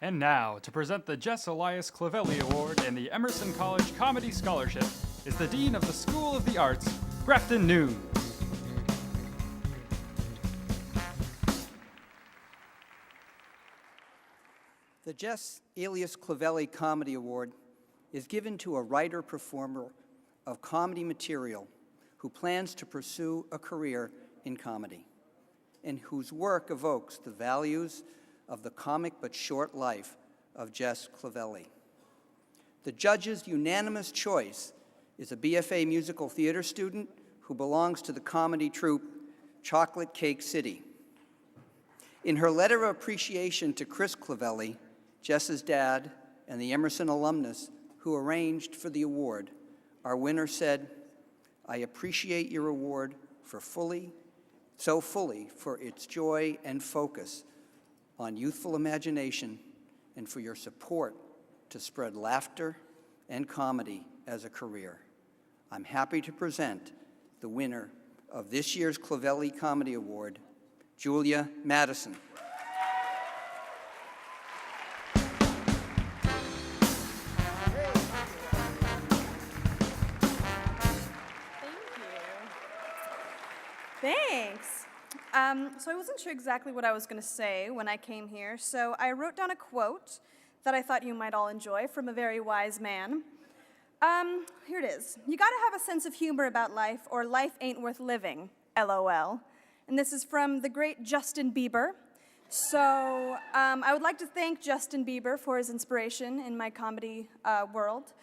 And now, to present the Jess Elias Clavelli Award and the Emerson College Comedy Scholarship is the Dean of the School of the Arts, Grafton News. The Jess Elias Clavelli Comedy Award is given to a writer-performer of comedy material who plans to pursue a career in comedy and whose work evokes the values of the comic but short life of Jess Clavelli. The judge's unanimous choice is a BFA musical theater student who belongs to the comedy troupe Chocolate Cake City. In her letter of appreciation to Chris Clavelli, Jess's dad, and the Emerson alumnus who arranged for the award, our winner said, "I appreciate your award so fully for its joy and focus on youthful imagination and for your support to spread laughter and comedy as a career. I'm happy to present the winner of this year's Clavelli Comedy Award, Julia Madison." Thanks. So I wasn't sure exactly what I was going to say when I came here, so I wrote down a quote that I thought you might all enjoy from a very wise man. Here it is. "You gotta have a sense of humor about life, or life ain't worth living, LOL." And this is from the great Justin Bieber. So I would like to thank Justin Bieber for his inspiration in my comedy world.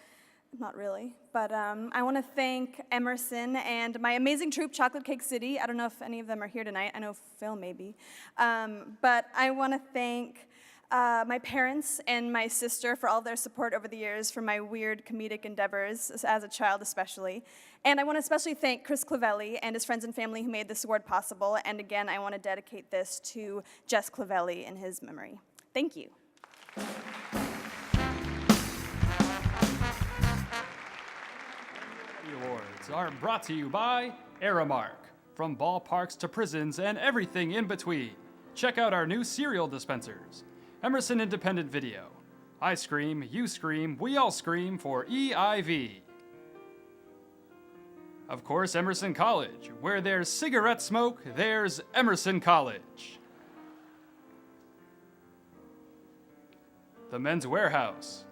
Not really, but I want to thank Emerson and my amazing troupe, Chocolate Cake City. I don't know if any of them are here tonight. I know Phil maybe. But I want to thank my parents and my sister for all their support over the years for my weird comedic endeavors, as a child especially. And I want to especially thank Chris Clavelli and his friends and family who made this award possible. And again, I want to dedicate this to Jess Clavelli in his memory. Thank you. The awards are brought to you by Aramark. From ballparks to prisons and everything in between. Check out our new cereal dispensers. Emerson Independent Video. I scream, you scream, we all scream for EIV. Of course, Emerson College. Where there's cigarette smoke, there's Emerson College. The Men's Warehouse.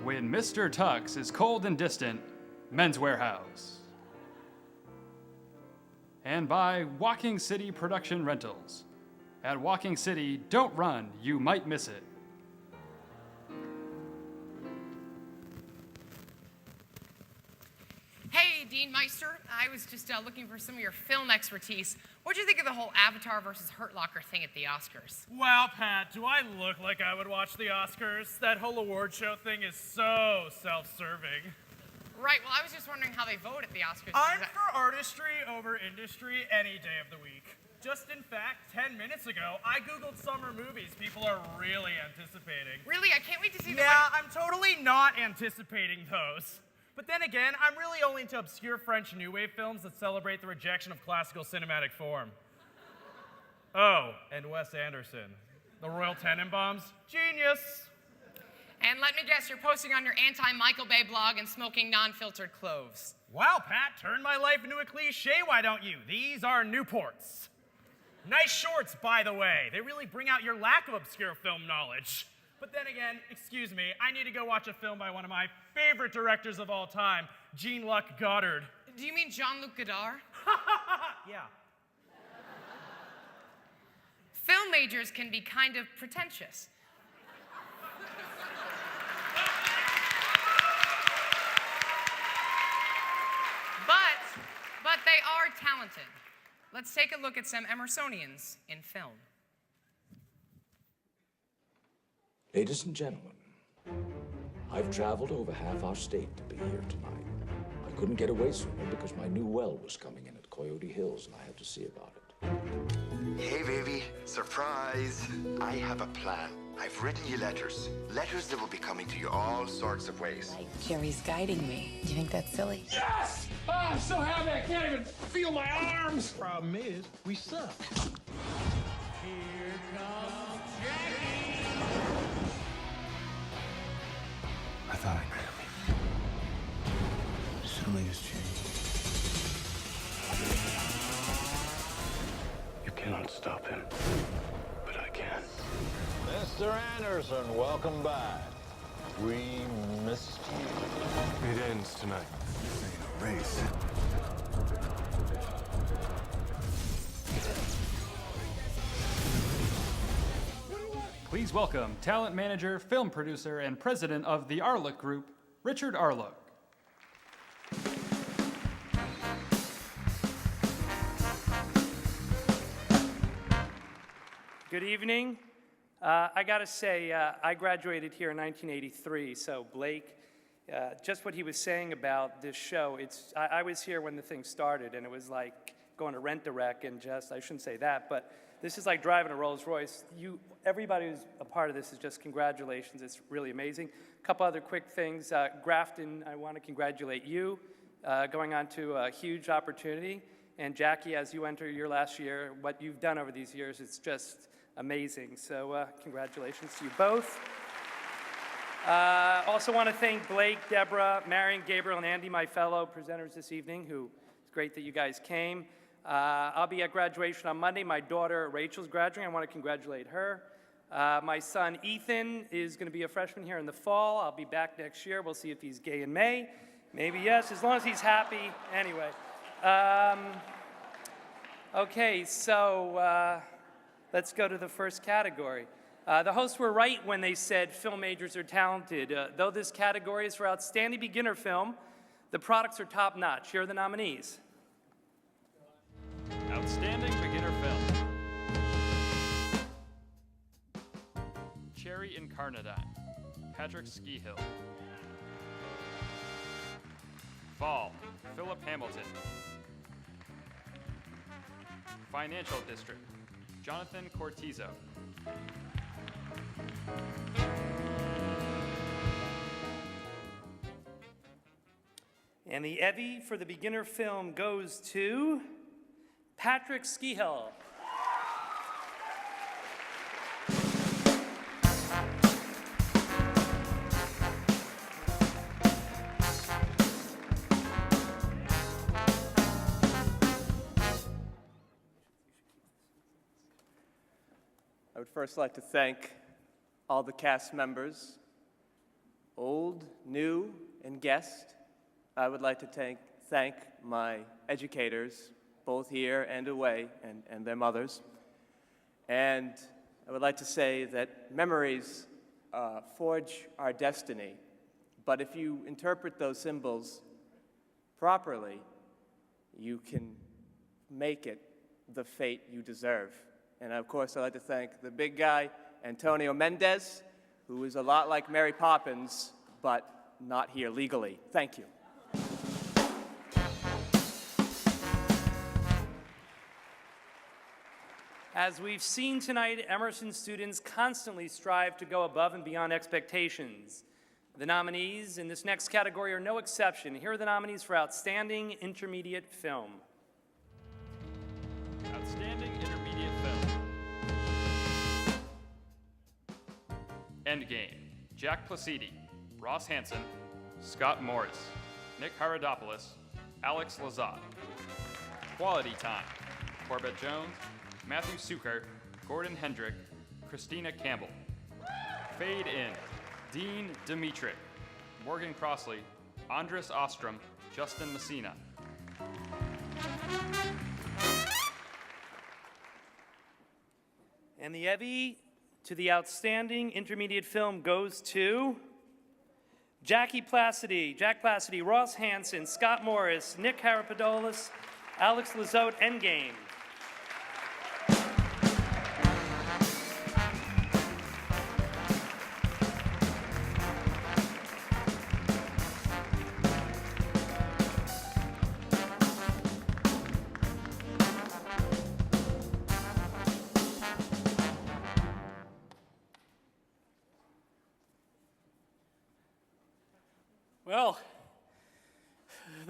When Mr. Tux is cold and distant, Men's Warehouse. And by Walking City Production Rentals. At Walking City, don't run, you might miss it. Hey, Dean Meister. I was just looking for some of your film expertise. What'd you think of the whole Avatar versus Hurt Locker thing at the Oscars? Wow, Pat, do I look like I would watch the Oscars? That whole award show thing is so self-serving. Right, well, I was just wondering how they vote at the Oscars. I'm for artistry over industry any day of the week. Just in fact, 10 minutes ago, I Googled summer movies people are really anticipating. Really? I can't wait to see them. Yeah, I'm totally not anticipating those. But then again, I'm really only into obscure French New Wave films that celebrate the rejection of classical cinematic form. Oh, and Wes Anderson. The Royal Tenenbaums? Genius! And let me guess, you're posting on your anti-Michael Bay blog and smoking non-filtered cloves. Wow, Pat, turn my life into a cliche, why don't you? These are Newports. Nice shorts, by the way. They really bring out your lack of obscure film knowledge. But then again, excuse me, I need to go watch a film by one of my favorite directors of all time, Jean-Luc Godard. Do you mean Jean-Luc Godard? Yeah. Film majors can be kind of pretentious. But they are talented. Let's take a look at some Emersonians in film. Ladies and gentlemen, I've traveled over half our state to be here tonight. I couldn't get away sooner because my new well was coming in at Coyote Hills, and I had to see about it. Hey, baby, surprise. I have a plan. I've written you letters. Letters that will be coming to you all sorts of ways. Jerry's guiding me. Do you think that's silly? Yes! Oh, I'm so happy I can't even feel my arms. Problem is, we suck. Here comes Jackie. I thought I knew him. Something has changed. You cannot stop him, but I can. Mr. Anderson, welcome back. We missed you. It ends tonight. This ain't a race. Please welcome talent manager, film producer, and president of the Arlick Group, Richard Arlick. Good evening. I gotta say, I graduated here in 1983, so Blake, just what he was saying about this show, I was here when the thing started, and it was like going to Rent-A-Wreck and just, I shouldn't say that, but this is like driving a Rolls Royce. Everybody who's a part of this is just congratulations. It's really amazing. A couple other quick things. Grafton, I want to congratulate you going on to a huge opportunity. And Jackie, as you enter your last year, what you've done over these years, it's just amazing. So congratulations to you both. Also want to thank Blake, Deborah, Marion, Gabriel, and Andy, my fellow presenters this evening, who it's great that you guys came. I'll be at graduation on Monday. My daughter Rachel's graduating. I want to congratulate her. My son Ethan is going to be a freshman here in the fall. I'll be back next year. We'll see if he's gay in May. Maybe yes, as long as he's happy. Anyway. Okay, so let's go to the first category. The hosts were right when they said film majors are talented. Though this category is for outstanding beginner film, the products are top-notch. Here are the nominees. Outstanding beginner film. Cherry Incarnadine, Patrick Skihill. Fall, Philip Hamilton. Financial District, Jonathan Cortizo. And the EVVY for the beginner film goes to Patrick Skihill. I would first like to thank all the cast members, old, new, and guest. I would like to thank my educators, both here and away, and their mothers. And I would like to say that memories forge our destiny, but if you interpret those symbols properly, you can make it the fate you deserve. And of course, I'd like to thank the big guy, Antonio Mendez, who is a lot like Mary Poppins, but not here legally. Thank you. As we've seen tonight, Emerson students constantly strive to go above and beyond expectations. The nominees in this next category are no exception. Here are the nominees for Outstanding Intermediate Film. Outstanding Intermediate Film. Endgame, Jack Placidi, Ross Hansen, Scott Morris, Nick Haradopoulos, Alex Lazat. Quality Time, Corbett Jones, Matthew Sucher, Gordon Hendrick, Christina Campbell. Fade In, Dean Dimitrick, Morgan Crossley, Andres Ostrom, Justin Messina. And the EVVY to the Outstanding Intermediate Film goes to Jack Placidy, Ross Hansen, Scott Morris, Nick Harapadolis, Alex Lazote, Endgame.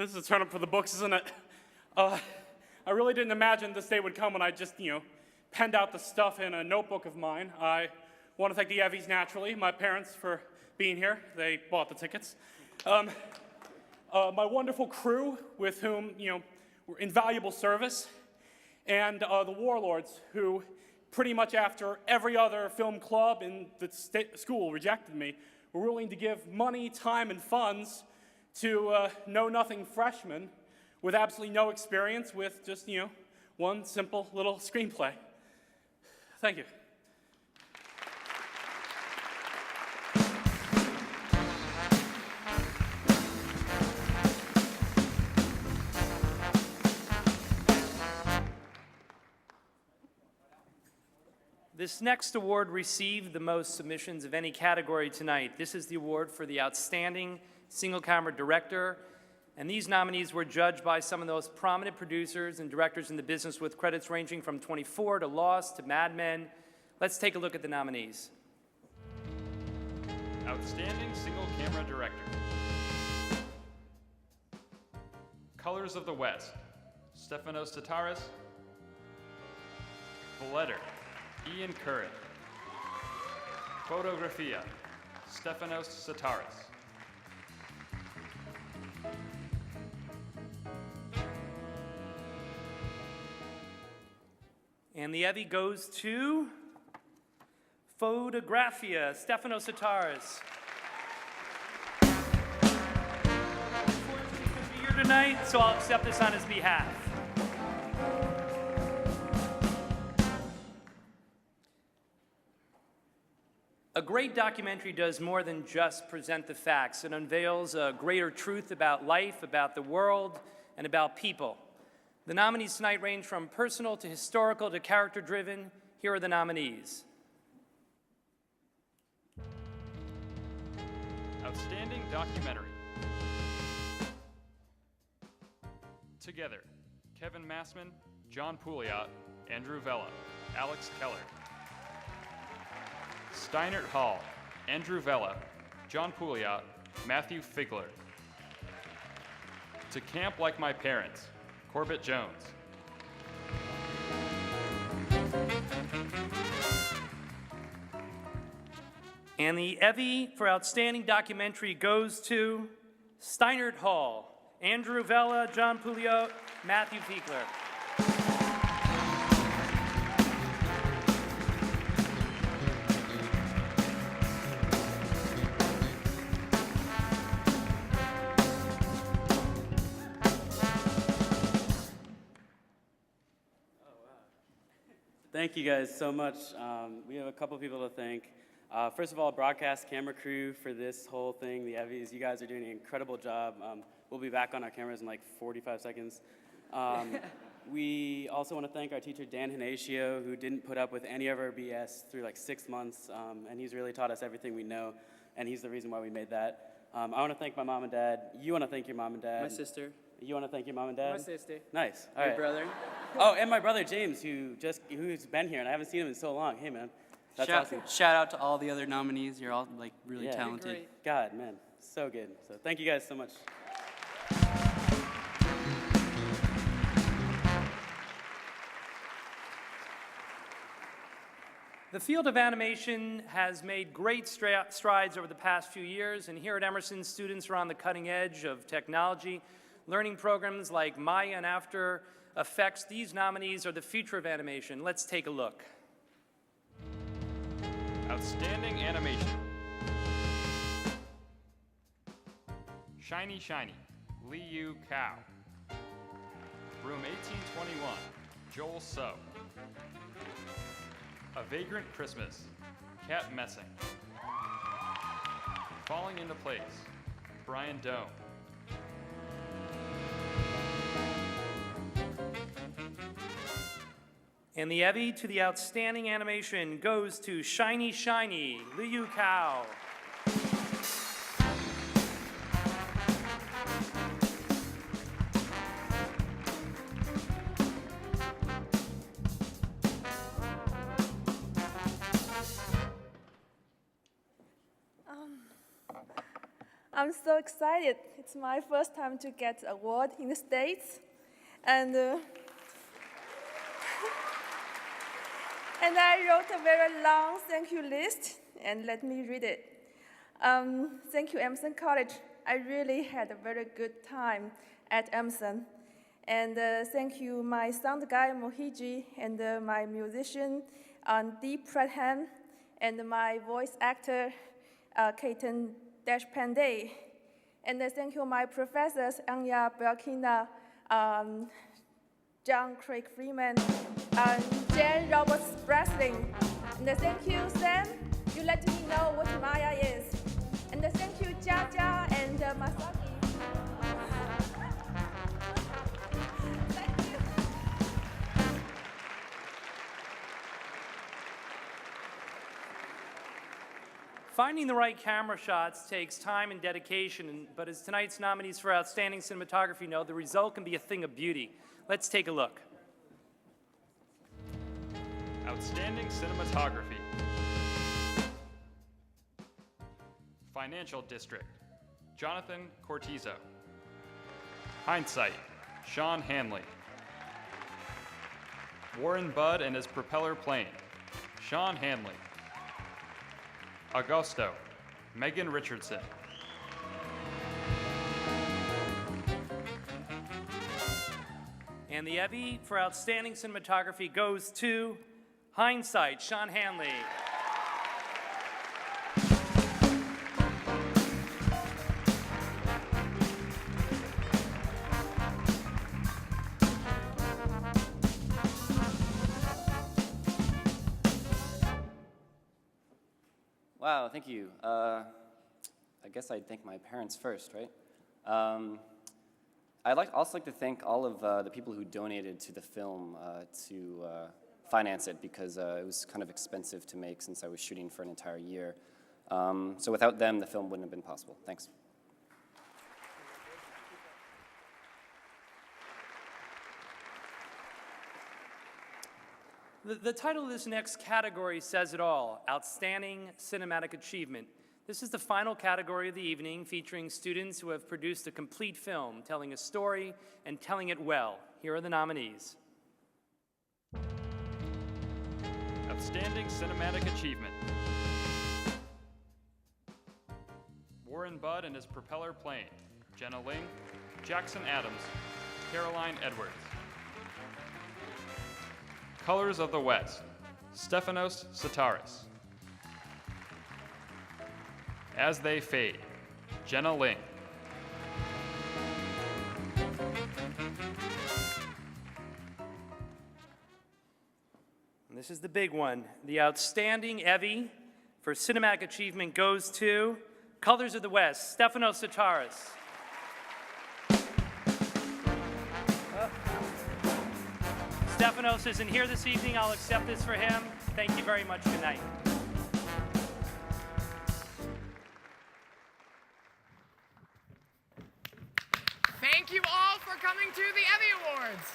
This is a turn up for the books, isn't it? I really didn't imagine this day would come when I just, penned out the stuff in a notebook of mine. I want to thank the EVVYs, naturally, my parents for being here. They bought the tickets. My wonderful crew, with whom, were invaluable service, and the warlords, who pretty much after every other film club in the school rejected me, were willing to give money, time, and funds to know-nothing freshmen with absolutely no experience with just, one simple little screenplay. Thank you. This next award received the most submissions of any category tonight. This is the award for the Outstanding Single-Camera Director, and these nominees were judged by some of the most prominent producers and directors in the business, with credits ranging from 24 to Lost to Mad Men. Let's take a look at the nominees. Outstanding Single-Camera Director. Colors of the West, Stefanos Tataris. The Letter, Ian Curran. Photografia, Stefanos Tataris. And the EVVY goes to Photografia, Stefanos Tataris. Unfortunately, he couldn't be here tonight, so I'll accept this on his behalf. A great documentary does more than just present the facts. It unveils a greater truth about life, about the world, and about people. The nominees tonight range from personal to historical to character-driven. Here are the nominees. Outstanding Documentary. Together, Kevin Massman, John Pouliot, Andrew Vella, Alex Keller. Steinert Hall, Andrew Vella, John Pouliot, Matthew Figler. To Camp Like My Parents, Corbett Jones. And the EVVY for Outstanding Documentary goes to Steinert Hall, Andrew Vella, John Pouliot, Matthew Figler. Thank you guys so much. We have a couple people to thank. First of all, broadcast camera crew for this whole thing, the EVVYs. You guys are doing an incredible job. We'll be back on our cameras in like 45 seconds. We also want to thank our teacher, Dan Hanacio, who didn't put up with any of our BS through like 6 months, and he's really taught us everything we know, and he's the reason why we made that. I want to thank my mom and dad. You want to thank your mom and dad. My sister. You want to thank your mom and dad? My sister. Nice. All My right. brother. Oh, and my brother James, who's been here, and I haven't seen him in so long. Hey, man. That's awesome. Shout out to all the other nominees. You're all like really talented. God, man, so good. So thank you guys so much. The field of animation has made great strides over the past few years, and here at Emerson, students are on the cutting edge of technology, learning programs like Maya and After Effects. These nominees are the future of animation. Let's take a look. Outstanding Animation. Shiny Shiny, Lee Yu Kao. Room 1821, Joel So. A Vagrant Christmas, Kat Messing. Falling into Place, Brian Doe. And the EVVY to the Outstanding Animation goes to Shiny Shiny, Liu Kao. I'm so excited. It's my first time to get an award in the States. And I wrote a very long thank you list, and let me read it. Thank you, Emerson College. I really had a very good time at Emerson. And thank you, my sound guy, Mohiji, and my musician, Deep Pradhan, and my voice actor, Ketan Deshpande. And thank you, my professors, Anya Belkina, John Craig Freeman, Jan Roberts Breslin. And thank you, Sam. You let me know what Maya is. And thank you, Jaja and Masaki. Thank you. Finding the right camera shots takes time and dedication, but as tonight's nominees for Outstanding Cinematography know, the result can be a thing of beauty. Let's take a look. Outstanding Cinematography. Financial District, Jonathan Cortizo. Hindsight, Sean Hanley. Warren Budd and his propeller plane, Sean Hanley. Augusto, Megan Richardson. And the EVVY for Outstanding Cinematography goes to Hindsight, Sean Hanley. Wow, thank you. I guess I'd thank my parents first, right? I'd also like to thank all of the people who donated to the film to finance it, because it was kind of expensive to make since I was shooting for an entire year. So without them, the film wouldn't have been possible. Thanks. The title of this next category says it all, Outstanding Cinematic Achievement. This is the final category of the evening, featuring students who have produced a complete film, telling a story and telling it well. Here are the nominees. Outstanding Cinematic Achievement. Warren Budd and his propeller plane, Jenna Ling, Jackson Adams, Caroline Edwards. Colors of the West, Stefanos Sataris. As They Fade, Jenna Ling. And this is the big one. The Outstanding EVVY for Cinematic Achievement goes to Colors of the West, Stefanos Sataris. Stefanos isn't here this evening. I'll accept this for him. Thank you very much. Good night. Thank you all for coming to the EVVY Awards.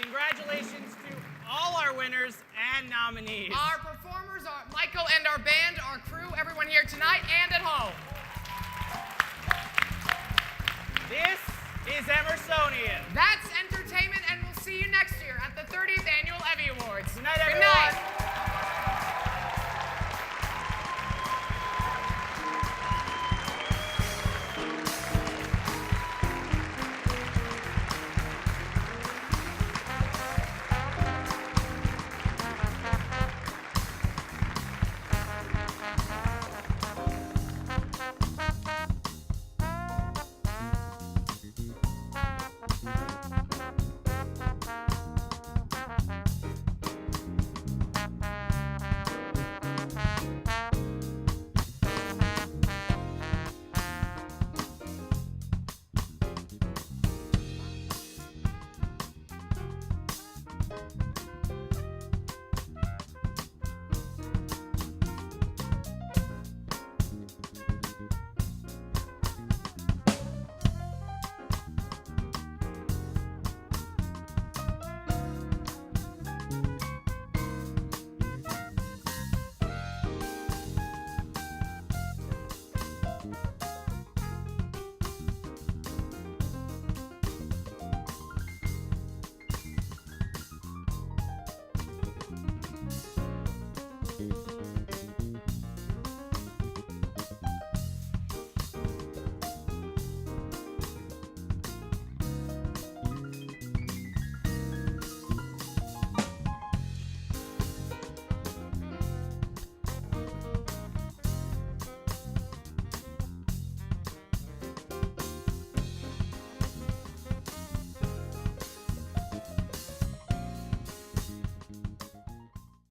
Congratulations to all our winners and nominees. Our performers, Michael and our band, our crew, everyone here tonight and at home. This is Emersonian. That